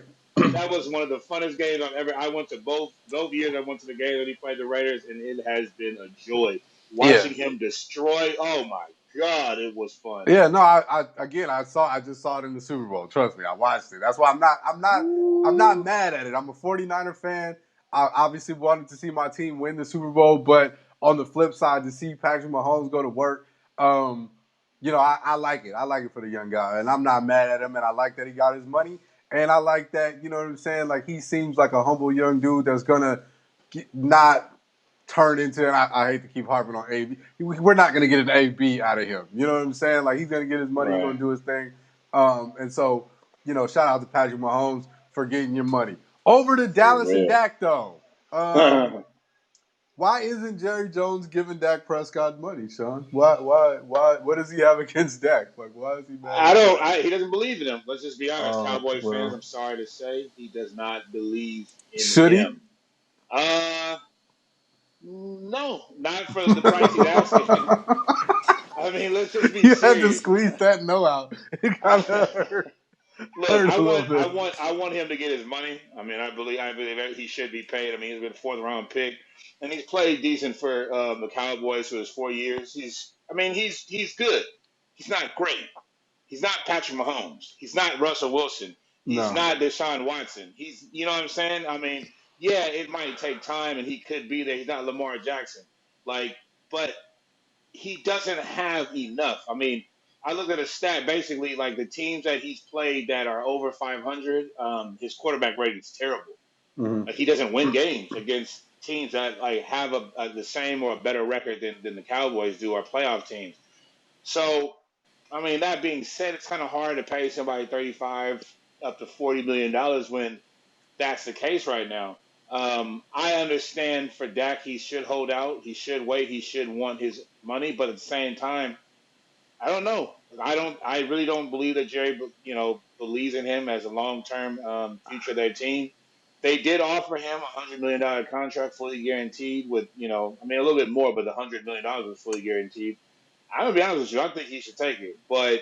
that was one of the funnest games I've ever. I went to both years. I went to the game that he played the Raiders, and it has been a joy Yeah. watching him destroy. Oh my God, it was fun. Yeah, no, I just saw it in the Super Bowl. Trust me, I watched it. That's why I'm not Ooh. mad at it. I'm a 49er fan. I obviously wanted to see my team win the Super Bowl, but on the flip side, to see Patrick Mahomes go to work, um, I like it. I like it for the young guy, and I'm not mad at him. And I like that he got his money, and I like that, you know what I'm saying. Like he seems like a humble young dude that's gonna not turn into, and I hate to keep harping on AB. We're not going to get an AB out of him. You know what I'm saying? Like, he's going to get his money. He's going Right. to do his thing. And so, shout out to Patrick Mahomes for getting your money. Over to For Dallas and real. Dak, though. Why isn't Jerry Jones giving Dak Prescott money, Sean? Why? What does he have against Dak? Like, why is he mad I at don't. Dak? He doesn't believe in him. Let's just be honest, Cowboy fans. Well, I'm sorry to say, he does not believe in should he? him. Uh, no, not for the price he's asking. I mean, let's just be You had to serious. squeeze that no out. It kind of hurt, Look, hurt a little bit. I want him to get his money. I mean, I believe that he should be paid. I mean, he's been a fourth round pick, and he's played decent for the Cowboys for his 4 years. I mean, he's good. He's not great. He's not Patrick Mahomes. He's not Russell Wilson. He's No. not Deshaun Watson. You know what I'm saying? I mean, yeah, it might take time, and he could be there. He's not Lamar Jackson, like, but he doesn't have enough. I mean, I looked at a stat basically like the teams that he's played that are over 500. His quarterback rating is terrible. Mm-hmm. Like he doesn't win games against teams that like have the same or a better record than the Cowboys do or playoff teams. So, I mean, that being said, it's kind of hard to pay somebody 35 up to $40 million when that's the case right now. I understand for Dak, he should hold out. He should wait. He should want his money. But at the same time, I don't know. I really don't believe that Jerry, believes in him as a long-term future of their team. They did offer him $100 million contract, fully guaranteed. With I mean, a little bit more, but the $100 million was fully guaranteed. I'm gonna be honest with you. I think he should take it, but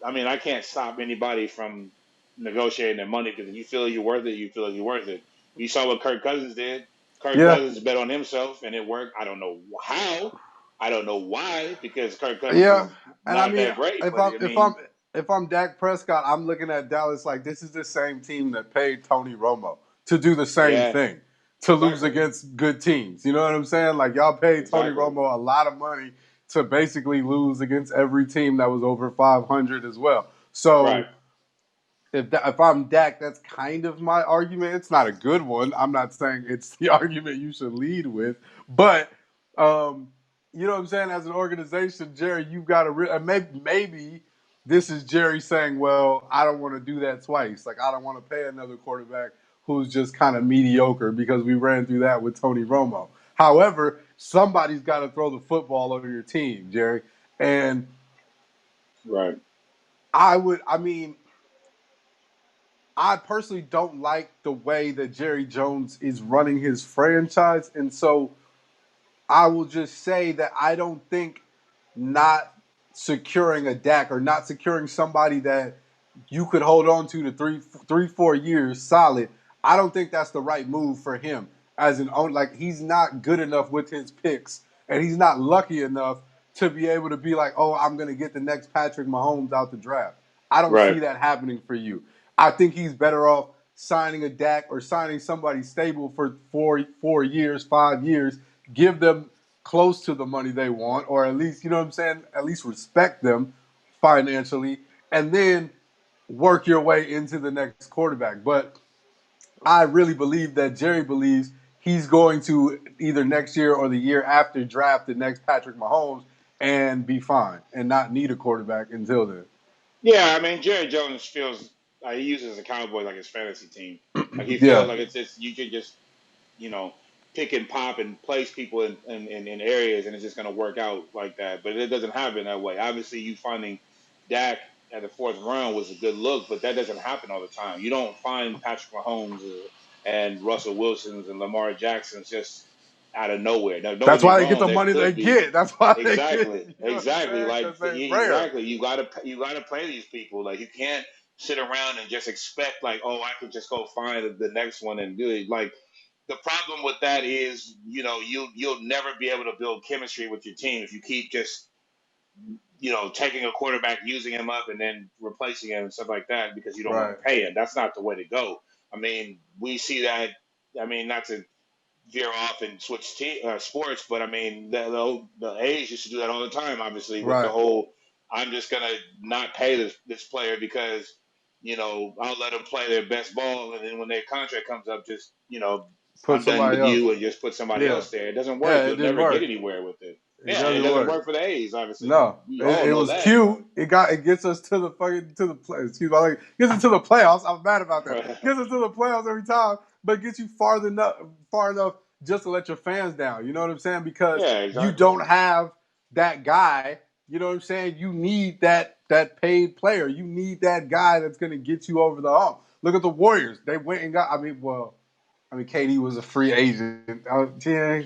I mean, I can't stop anybody from negotiating their money because if you feel you're worth it, you feel you're worth it. You saw what Kirk Cousins did. Kirk Yeah. Cousins bet on himself and it worked. I don't know how. I don't know why because Kirk Cousins Yeah, is and I not mean, that great. if But I'm I if I'm mean, if I'm Dak Prescott, I'm looking at Dallas like this is the same team that paid Tony Romo to do the same yeah, thing, to lose exactly, against good teams. You know what I'm saying? Like y'all paid Tony exactly, Romo a lot of money to basically lose against every team that was over 500 as well. right, So if I'm Dak, that's kind of my argument. It's not a good one. I'm not saying it's the argument you should lead with, but um, you know what I'm saying. As an organization, Jerry, you've got to maybe this is Jerry saying, "Well, I don't want to do that twice. Like I don't want to pay another quarterback who's just kind of mediocre because we ran through that with Tony Romo." However, somebody's got to throw the football over your team, Jerry, and right. I mean, I personally don't like the way that Jerry Jones is running his franchise. And so I will just say that I don't think not securing a Dak or not securing somebody that you could hold on to 4 years solid. I don't think that's the right move for him as an owner. Like he's not good enough with his picks, and he's not lucky enough to be able to be like, oh, I'm going to get the next Patrick Mahomes out the draft. I don't Right. see that happening for you. I think he's better off signing a Dak or signing somebody stable for 4 years, 5 years. Give them close to the money they want, or at least, you know what I'm saying, at least respect them financially, and then work your way into the next quarterback. But I really believe that Jerry believes he's going to either next year or the year after draft the next Patrick Mahomes and be fine and not need a quarterback until then. Yeah, I mean, Jerry Jones feels like he uses the Cowboys like his fantasy team. Like he feels Yeah, like it's just you could just pick and pop and place people in areas, and it's just going to work out like that. But it doesn't happen that way. Obviously, you finding Dak at the fourth round was a good look, but that doesn't happen all the time. You don't find Patrick Mahomes and Russell Wilsons and Lamar Jacksons just out of nowhere. Now, don't get that's me why they get wrong, the there money they could be. get. That's why they get, Exactly, you know what I'm exactly. saying? Like Because they rare. exactly, you gotta play these people. Like you can't sit around and just expect like, oh, I could just go find the next one and do it. Like the problem with that is, you'll never be able to build chemistry with your team if you keep just taking a quarterback, using him up, and then replacing him and stuff like that because you don't want Right, to pay him. That's not the way to go. I mean, we see that. I mean, not to veer off and switch sports, but I mean, the A's used to do that all the time. Obviously, with the right. whole, I'm just gonna not pay this player because I'll let them play their best ball, and then when their contract comes up, just Put I'm done somebody with else. you, and just put somebody Yeah, else there. It doesn't yeah. work. It You'll didn't never get work. anywhere with it. It Yeah, and it doesn't doesn't work. work for the A's. Obviously, No, we it all know was that. cute. It gets us to the fucking to the play. Excuse me, like gets us to the playoffs. I'm mad about that. Gets us to the playoffs every time, but gets you far enough just to let your fans down. You know what I'm saying? Because Yeah, you exactly. don't have that guy. You know what I'm saying? You need that paid player. You need that guy that's going to get you over the hump. Look at the Warriors. They went and got. I mean, well, I mean, KD was a free agent. Yeah,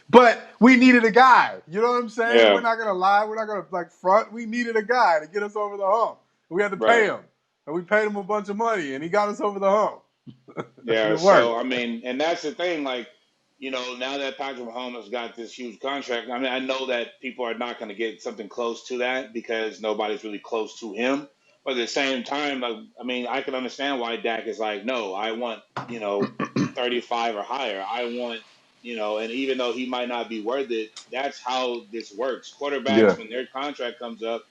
but we needed a guy. You know what I'm saying? We're Yeah, not gonna lie. We're not gonna like front. We needed a guy to get us over the hump. We had to pay right. him, and we paid him a bunch of money, and he got us over the hump, and Yeah, it so worked. I mean, and that's the thing. Like, now that Patrick Mahomes got this huge contract, I mean, I know that people are not going to get something close to that because nobody's really close to him. But at the same time, like, I mean, I can understand why Dak is like, no, I want 35 or higher. I want and even though he might not be worth it, that's how this works. Yeah, Quarterbacks, when their contract comes up,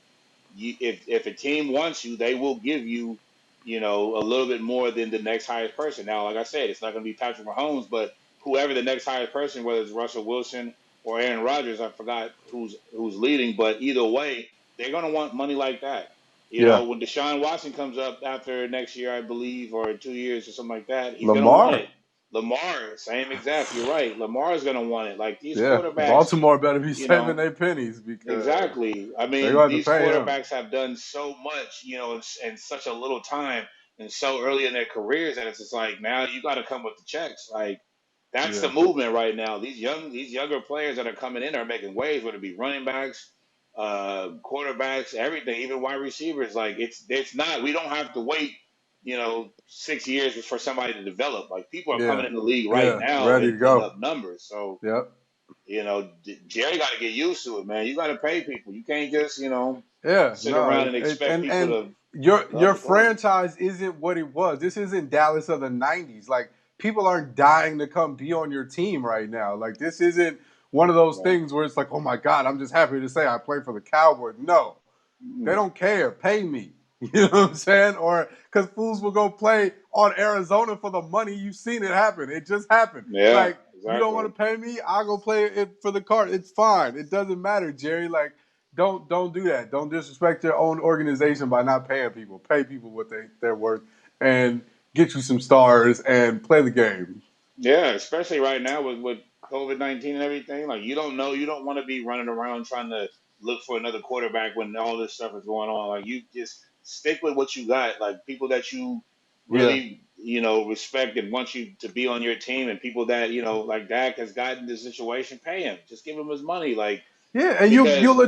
if a team wants you, they will give you, a little bit more than the next highest person. Now, like I said, it's not going to be Patrick Mahomes, but whoever the next highest person, whether it's Russell Wilson or Aaron Rodgers, I forgot who's leading, but either way, they're going to want money like that. yeah. When Deshaun Watson comes up after next year, I believe, or 2 years or something like that, he's going to want Lamar. it. Lamar, same exact. You're right. Lamar is going to want it. Like these Yeah, quarterbacks, Baltimore better be you saving know, their pennies because exactly. I they're mean, going to these pay him. quarterbacks have done so much, in such a little time and so early in their careers that it's just like now you got to come with the checks. Like that's the Yeah, movement right now. These younger players that are coming in are making waves, whether it be running backs, quarterbacks, everything, even wide receivers. Like it's not. We don't have to wait, 6 years for somebody to develop. Like people are coming yeah, in the league right yeah. now Ready and to putting go. up numbers. So Yep. Jerry got to get used to it, man. You got to pay people. You can't just, Yeah, sit around no, and expect people and to your love the play. franchise isn't what it was. This isn't Dallas of the '90s. Like people aren't dying to come be on your team right now. Like this isn't one of those Right. things where it's like, oh my god, I'm just happy to say I play for the Cowboys. No, they Mm. don't care. Pay me. You know what I'm saying? Or because fools will go play on Arizona for the money. You've seen it happen. It just happened. Yeah, Like, you don't want exactly. to pay me? I'll go play it for the card. It's fine. It doesn't matter, Jerry. Like, don't do that. Don't disrespect your own organization by not paying people. Pay people what they're worth and get you some stars and play the game. Yeah, especially right now with COVID-19 and everything. Like you don't want to be running around trying to look for another quarterback when all this stuff is going on. Like you just stick with what you got. Like people that you Yeah. really respect and want you to be on your team, and people that like Dak has gotten this situation. Pay him. Just give him his money. Like Yeah, and because you'll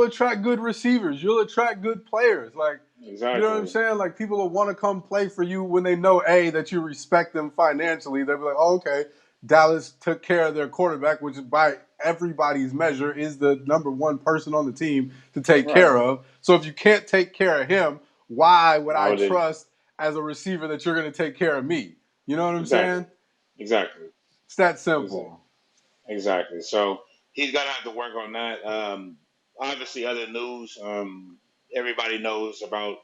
attract good receivers. You'll attract good players. Like, you know what I'm exactly. saying? Like people will want to come play for you when they know that you respect them financially. They'll be like, oh, okay, Dallas took care of their quarterback, which is by everybody's measure is the number one person on the team to take Right. care of. So if you can't take care of him, why would Why I would they? trust as a receiver that you're going to take care of me? You know what I'm Exactly. saying? Exactly. It's that Exactly. simple. Exactly. So he's gonna have to work on that. Obviously, other news. Everybody knows about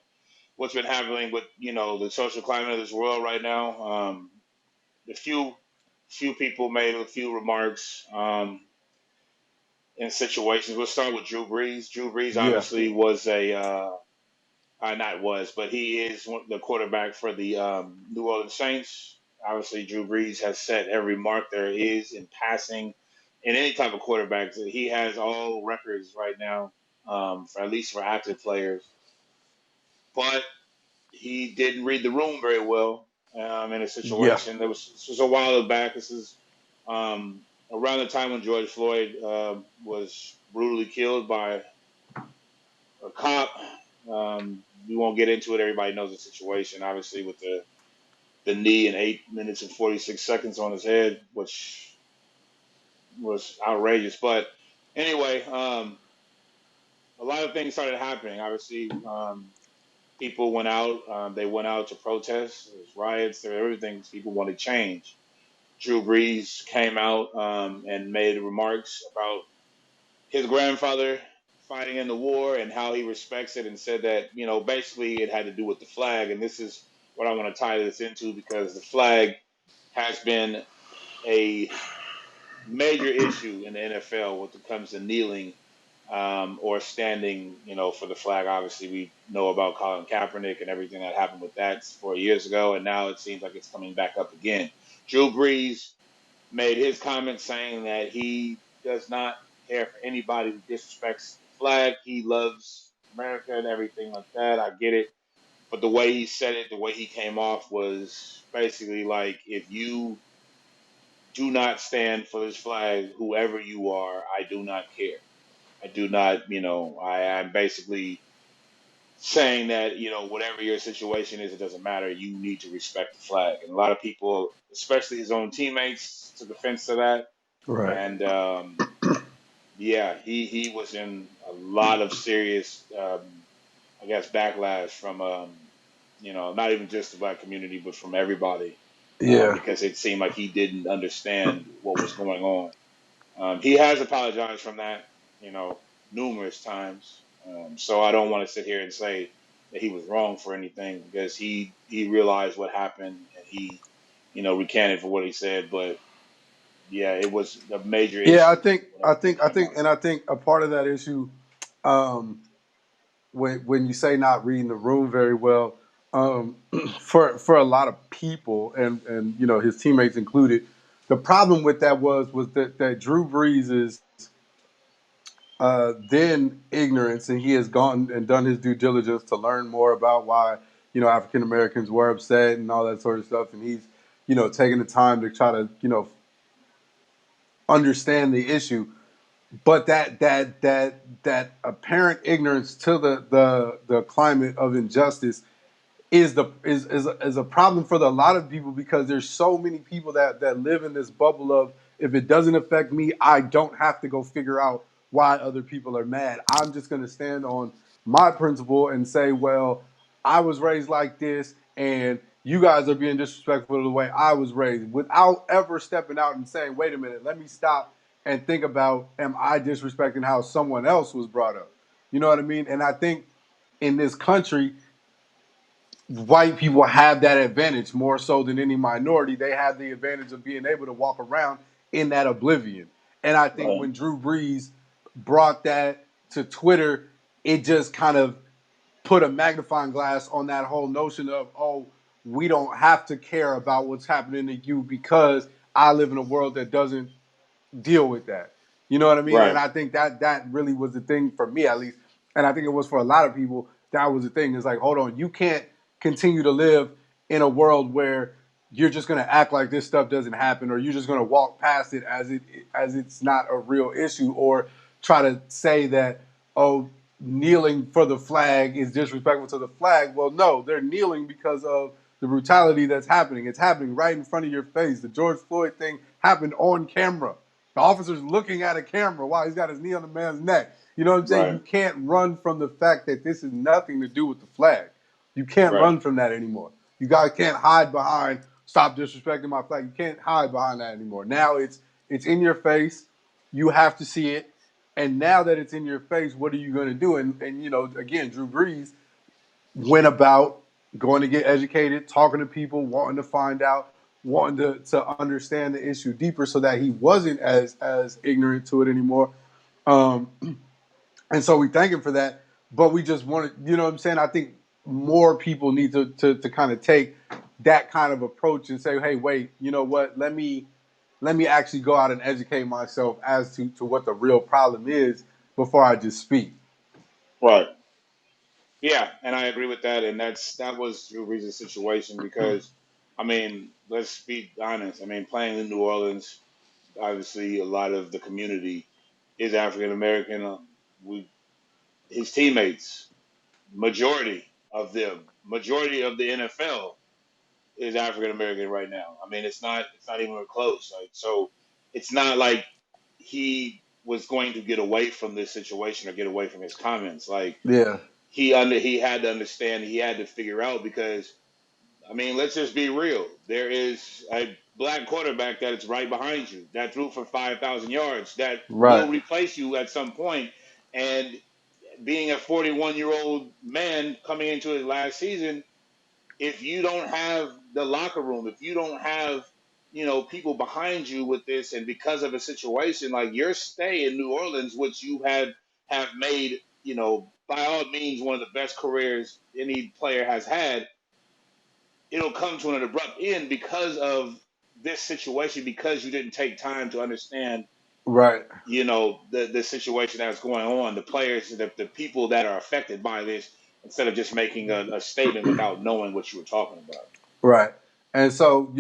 what's been happening with the social climate of this world right now. A few people made a few remarks in situations. We'll start with Drew Brees. Drew Brees Yeah. obviously was not was, but he is the quarterback for the New Orleans Saints. Obviously, Drew Brees has set every mark there is in passing in any type of quarterback. He has all records right now, for at least for active players. But he didn't read the room very well in a Yeah. situation. This was a while back. This is around the time when George Floyd was brutally killed by a cop. We won't get into it. Everybody knows the situation, obviously, with the knee and 8 minutes and 46 seconds on his head, which was outrageous. But anyway, a lot of things started happening. Obviously, people went out. They went out to protest. There was riots. There were everything. People wanted change. Drew Brees came out and made remarks about his grandfather fighting in the war and how he respects it, and said that basically it had to do with the flag. And this is what I want to tie this into, because the flag has been a major issue in the NFL when it comes to kneeling or standing, for the flag. Obviously, we know about Colin Kaepernick and everything that happened with that 4 years ago, and now it seems like it's coming back up again. Drew Brees made his comment saying that he does not care for anybody who disrespects the flag. He loves America and everything like that. I get it. But the way he said it, the way he came off was basically like, if you do not stand for this flag, whoever you are. I do not care. I do not, I'm basically saying that, whatever your situation is, it doesn't matter. You need to respect the flag. And a lot of people, especially his own teammates, took offense to that. Right. And yeah, he was in a lot of serious, I guess, backlash from, not even just the black community, but from everybody, Yeah. because it seemed like he didn't understand what was going on. He has apologized from that, numerous times. So I don't want to sit here and say that he was wrong for anything because he realized what happened and he, recanted for what he said. But yeah, it was a major Yeah, I issue think, when I everything think, I came think, out. and I think a part of that issue, um, when you say not reading the room very well, um, for a lot of people, and his teammates included, the problem with that was that Drew Brees is then ignorance, and he has gone and done his due diligence to learn more about why African Americans were upset and all that sort of stuff, and he's taking the time to try to understand the issue. But that apparent ignorance to the climate of injustice is a problem for a lot of people because there's so many people that live in this bubble of, if it doesn't affect me, I don't have to go figure out why other people are mad. I'm just going to stand on my principle and say, well, I was raised like this, and you guys are being disrespectful to the way I was raised, without ever stepping out and saying, wait a minute, let me stop and think about, am I disrespecting how someone else was brought up? You know what I mean? And I think in this country, white people have that advantage more so than any minority. They have the advantage of being able to walk around in that oblivion. And I think Right, when Drew Brees brought that to Twitter, it just kind of put a magnifying glass on that whole notion of, oh, we don't have to care about what's happening to you because I live in a world that doesn't deal with that. You know what I mean? And right, I think that really was the thing for me, at least, and I think it was for a lot of people. That was the thing. It's like, hold on, you can't continue to live in a world where you're just going to act like this stuff doesn't happen, or you're just going to walk past it as it's not a real issue, or try to say that, oh, kneeling for the flag is disrespectful to the flag. Well, no, they're kneeling because of the brutality that's happening. It's happening right in front of your face. The George Floyd thing happened on camera. The officer's looking at a camera while he's got his knee on the man's neck. You know what I'm saying? You right, can't run from the fact that this is nothing to do with the flag. You can't right, run from that anymore. You guys can't hide behind stop disrespecting my flag. You can't hide behind that anymore. Now it's in your face. You have to see it. And now that it's in your face, what are you going to do? And again, Drew Brees went about going to get educated, talking to people, wanting to find out, wanting to understand the issue deeper, so that he wasn't as ignorant to it anymore. Um, and so we thank him for that. But we just wanted, you know what I'm saying? I think more people need to kind of take that kind of approach and say, hey, wait, you know what? Let me actually go out and educate myself as to what the real problem is before I just speak. right. Yeah, and I agree with that. And that was Drew Brees' situation because, I mean, let's be honest. I mean, playing in New Orleans, obviously, a lot of the community is African American. We his teammates, majority of the NFL is African American right now. I mean, it's not even close. Like, so it's not like he was going to get away from this situation or get away from his comments. Like, Yeah, he had to understand, he had to figure out because, I mean, let's just be real. There is a black quarterback that is right behind you that threw for 5,000 yards that right, will replace you at some point. And being a 41-year-old man coming into his last season, if you don't have the locker room, if you don't have, people behind you with this, and because of a situation like your stay in New Orleans, which you have made, by all means, one of the best careers any player has had, it'll come to an abrupt end because of this situation, because you didn't take time to understand, right. the situation that's going on, the players, the people that are affected by this, instead of just making a statement without knowing what you were talking about. Right. And so,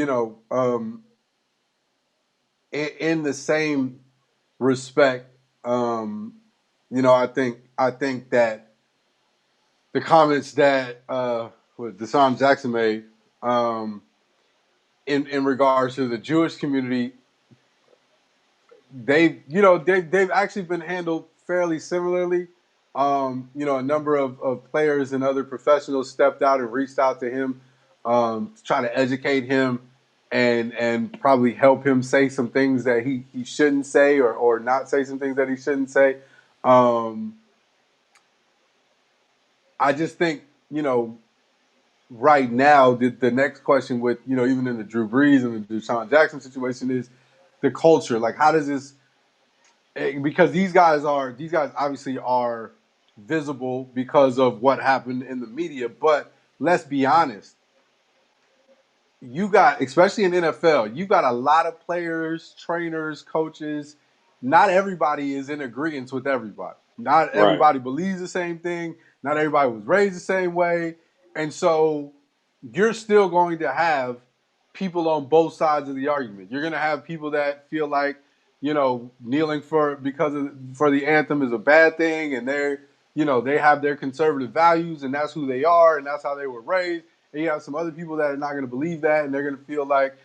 in the same respect, I think that the comments that what Deshaun Jackson made in regards to the Jewish community, they've actually been handled fairly similarly. A number of players and other professionals stepped out and reached out to him to try to educate him and probably help him say some things that he shouldn't say or not say some things that he shouldn't say. Um, I just think, right now, the next question with, even in the Drew Brees and the Deshaun Jackson situation is the culture. Like, how does this, because these guys obviously are visible because of what happened in the media, but let's be honest, you got, especially in NFL, you got a lot of players, trainers, coaches. Not everybody is in agreement with everybody. Not Right. everybody believes the same thing. Not everybody was raised the same way. And so you're still going to have people on both sides of the argument. You're going to have people that feel like, kneeling for the anthem is a bad thing, and they have their conservative values, and that's who they are, and that's how they were raised. And you have some other people that are not going to believe that, and they're going to feel like,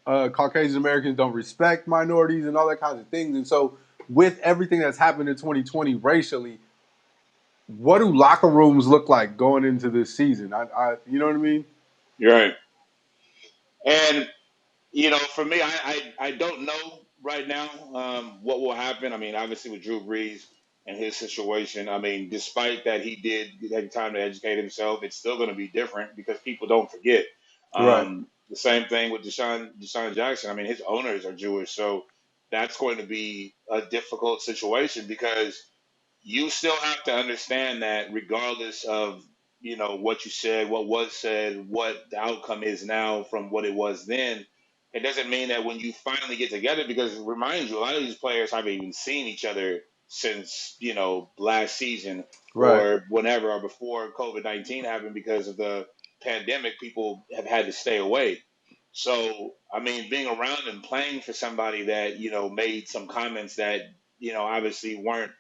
Caucasian Americans don't respect minorities and all that kinds of things. And so, with everything that's happened in 2020 racially, what do locker rooms look like going into this season? You know what I mean? You're right. And for me, I don't know right now what will happen. I mean, obviously with Drew Brees and his situation, I mean, despite that he did take time to educate himself, it's still going to be different because people don't forget. Right, The same thing with Deshaun Jackson. I mean, his owners are Jewish, so that's going to be a difficult situation because you still have to understand that regardless of what you said, what was said, what the outcome is now from what it was then, it doesn't mean that when you finally get together, because remind you, a lot of these players haven't even seen each other since last season right, or whenever or before COVID-19 happened because of the pandemic. People have had to stay away. So I mean, being around and playing for somebody that made some comments that obviously weren't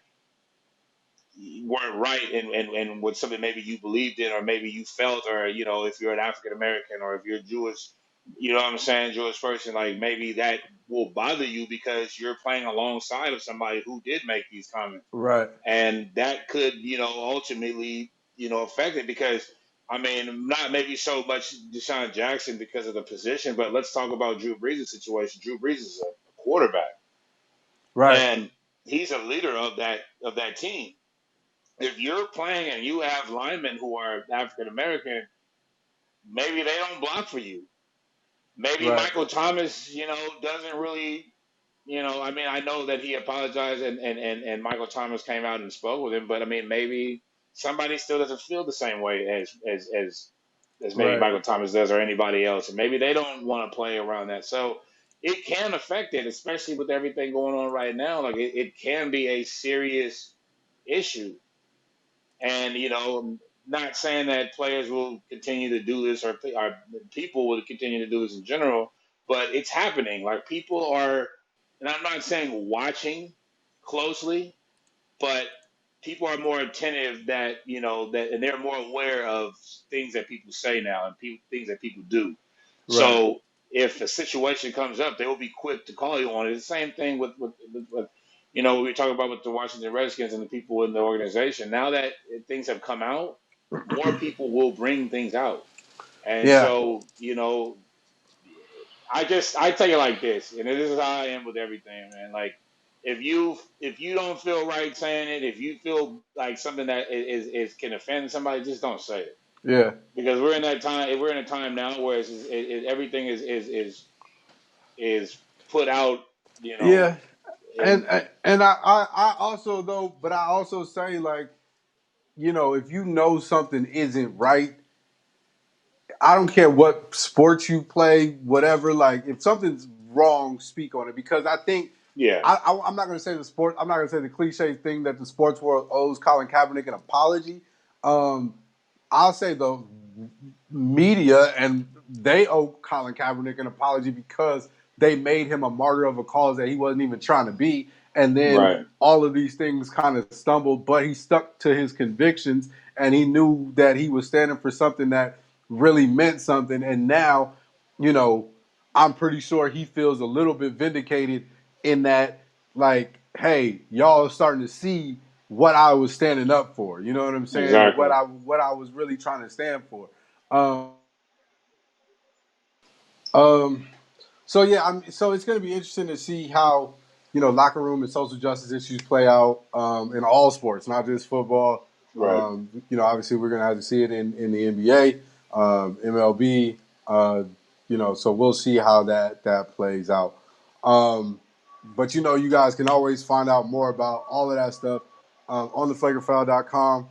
right and what something maybe you believed in or maybe you felt or if you're an African American or if you're Jewish, what I'm saying, Jewish person, like maybe that will bother you because you're playing alongside of somebody who did make these comments, right, and that could ultimately affect it because I mean not maybe so much Deshaun Jackson because of the position, but let's talk about Drew Brees' situation. Drew Brees is a quarterback right, and he's a leader of that team. If you're playing and you have linemen who are African American, maybe they don't block for you. Maybe right, Michael Thomas, doesn't really, I mean, I know that he apologized and Michael Thomas came out and spoke with him, but I mean, maybe somebody still doesn't feel the same way as maybe right. Michael Thomas does or anybody else, and maybe they don't want to play around that. So it can affect it, especially with everything going on right now. Like it can be a serious issue. And not saying that players will continue to do this or people will continue to do this in general, but it's happening. Like people are, and I'm not saying watching closely, but people are more attentive that and they're more aware of things that people say now and things that people do. Right. So if a situation comes up, they will be quick to call you on it. It's the same thing with we were talking about with the Washington Redskins and the people in the organization. Now that things have come out, more people will bring things out, and Yeah. so I take it like this, and this is how I am with everything, man. Like if you don't feel right saying it, if you feel like something that is can offend somebody, just don't say it. Yeah. Because we're in that time. We're in a time now where everything is put out. You know, Yeah. And and and I also though, but I also say like, if you know something isn't right, I don't care what sports you play, whatever. Like, if something's wrong, speak on it because I think yeah, I'm not going to say the sport. I'm not going to say the cliche thing that the sports world owes Colin Kaepernick an apology. Um, I'll say the media and they owe Colin Kaepernick an apology because they made him a martyr of a cause that he wasn't even trying to be. And then Right. all of these things kind of stumbled, but he stuck to his convictions and he knew that he was standing for something that really meant something. And now, you know, I'm pretty sure he feels a little bit vindicated in that, like, hey, y'all are starting to see what I was standing up for. You know what I'm saying? Exactly. What I was really trying to stand for. Um, so yeah, so it's going to be interesting to see how locker room and social justice issues play out in all sports, not just football. Right. Obviously we're going to have to see it in the NBA, MLB. So we'll see how that plays out. But you guys can always find out more about all of that stuff on theflagrantfoul.com.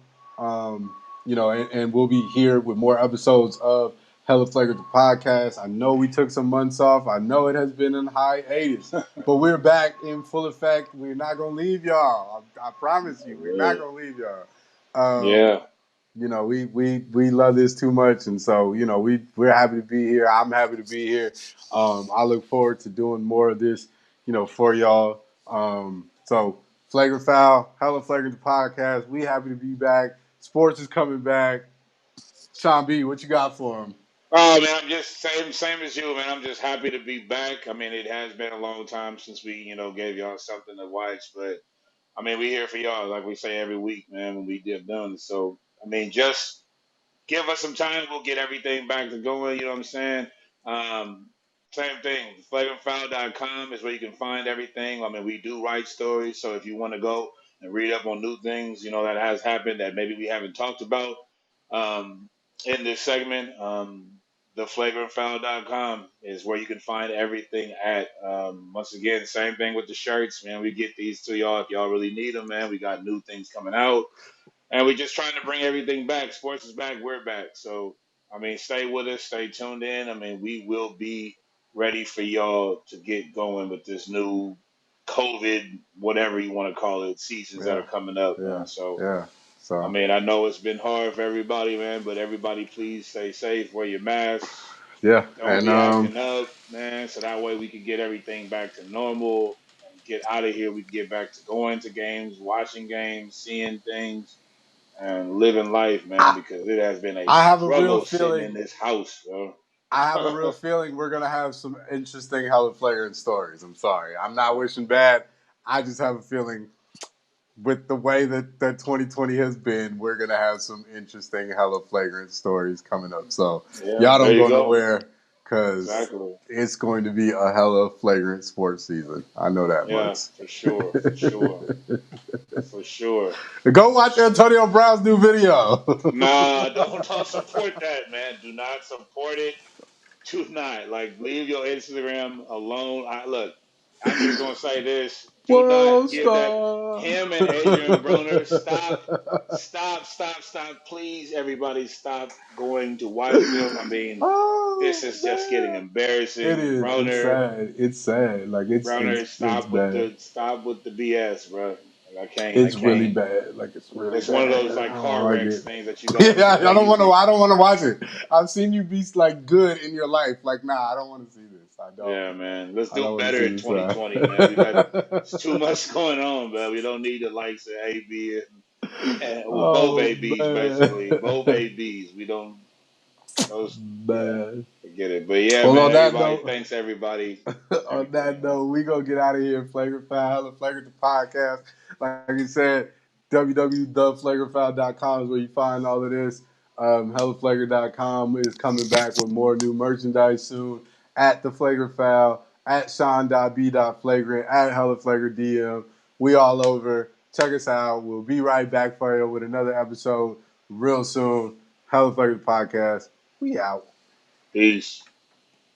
And we'll be here with more episodes of Hella Flagrant the podcast. I know we took some months off. I know it has been in hiatus, but we're back in full effect. We're not gonna leave y'all. I promise you, we're not Yeah. gonna leave y'all. Um, Yeah. we love this too much, and so we're happy to be here. I'm happy to be here. I look forward to doing more of this, for y'all. So Flagrant Foul, Hella Flagrant the podcast. We happy to be back. Sports is coming back. Sean B, what you got for him? Oh man, I'm just same as you, man. I'm just happy to be back. I mean, it has been a long time since we, gave y'all something to watch, but I mean, we here for y'all, like we say every week, man, when we get done. So, I mean, just give us some time. We'll get everything back to going. You know what I'm saying? Um, Same thing. Flagrantfoul.com is where you can find everything. I mean, we do write stories. So if you want to go and read up on new things, that has happened that maybe we haven't talked about um, in this segment, theflagrantfoul.com is where you can find everything at. Once again, same thing with the shirts, man. We get these to y'all if y'all really need them, man. We got new things coming out. And we're just trying to bring everything back. Sports is back. We're back. So, I mean, stay with us. Stay tuned in. I mean, we will be ready for y'all to get going with this new COVID, whatever you want to call it, seasons that Yeah, are coming up, yeah, man. So, yeah. I So mean, I know it's been hard for everybody, man, but everybody please stay safe, wear your masks, yeah, don't and be acting up, man, so that way we can get everything back to normal and get out of here. We can get back to going to games, watching games, seeing things and living life, man, I because it has been a I have a real struggle sitting in feeling. this house, bro. I have a real feeling we're gonna have some interesting hella flagrant stories. I'm sorry, I'm not wishing bad. I just have a feeling with the way that 2020 has been, we're gonna have some interesting hella flagrant stories coming up. So Yeah, y'all there don't you go go. nowhere because Exactly. it's going to be a hella flagrant sports season. I know that Yeah, much. for sure, for sure, for sure. Go watch Antonio Brown's new video. Nah, don't support that, man. Do not support it. Do not leave your Instagram alone. Look. I'm just gonna say this: do not World give that. star. Him and Adrian Broner, stop, please, everybody, stop going to watch them. I mean, this Oh is just getting man, it embarrassing. is. It's sad. It's sad. Like Browner, it's bad. stop with the BS, bro. I It's really can't. bad. Like it's really It's one of bad. those I car don't like wrecks it. things that you gotta Yeah, I like. don't want to. I don't want to watch it. I've seen you be like good in your life. Like, nah, I don't want to see this. I don't. Yeah, man. Let's I do don't want to better see in this. 2020, man. It's too much going on, man. We don't need the likes of AB well, both Oh ABs basically, both man, ABs. We don't those. Yeah, man. forget it. But yeah, Well, man. on that Everybody, note. thanks everybody. On that Everything, man. note, we gonna get out of here. Flagrant Foul, the Flagrant the podcast. Like you said, www.flagrantfoul.com is where you find all of this. Hellaflagrant.com is coming back with more new merchandise soon. At the Flagrant Foul, at Sean.B.Flagrant, at Hellaflagrant DM. We all over. Check us out. We'll be right back for you with another episode real soon. Hella Flagrant podcast. We out. Peace.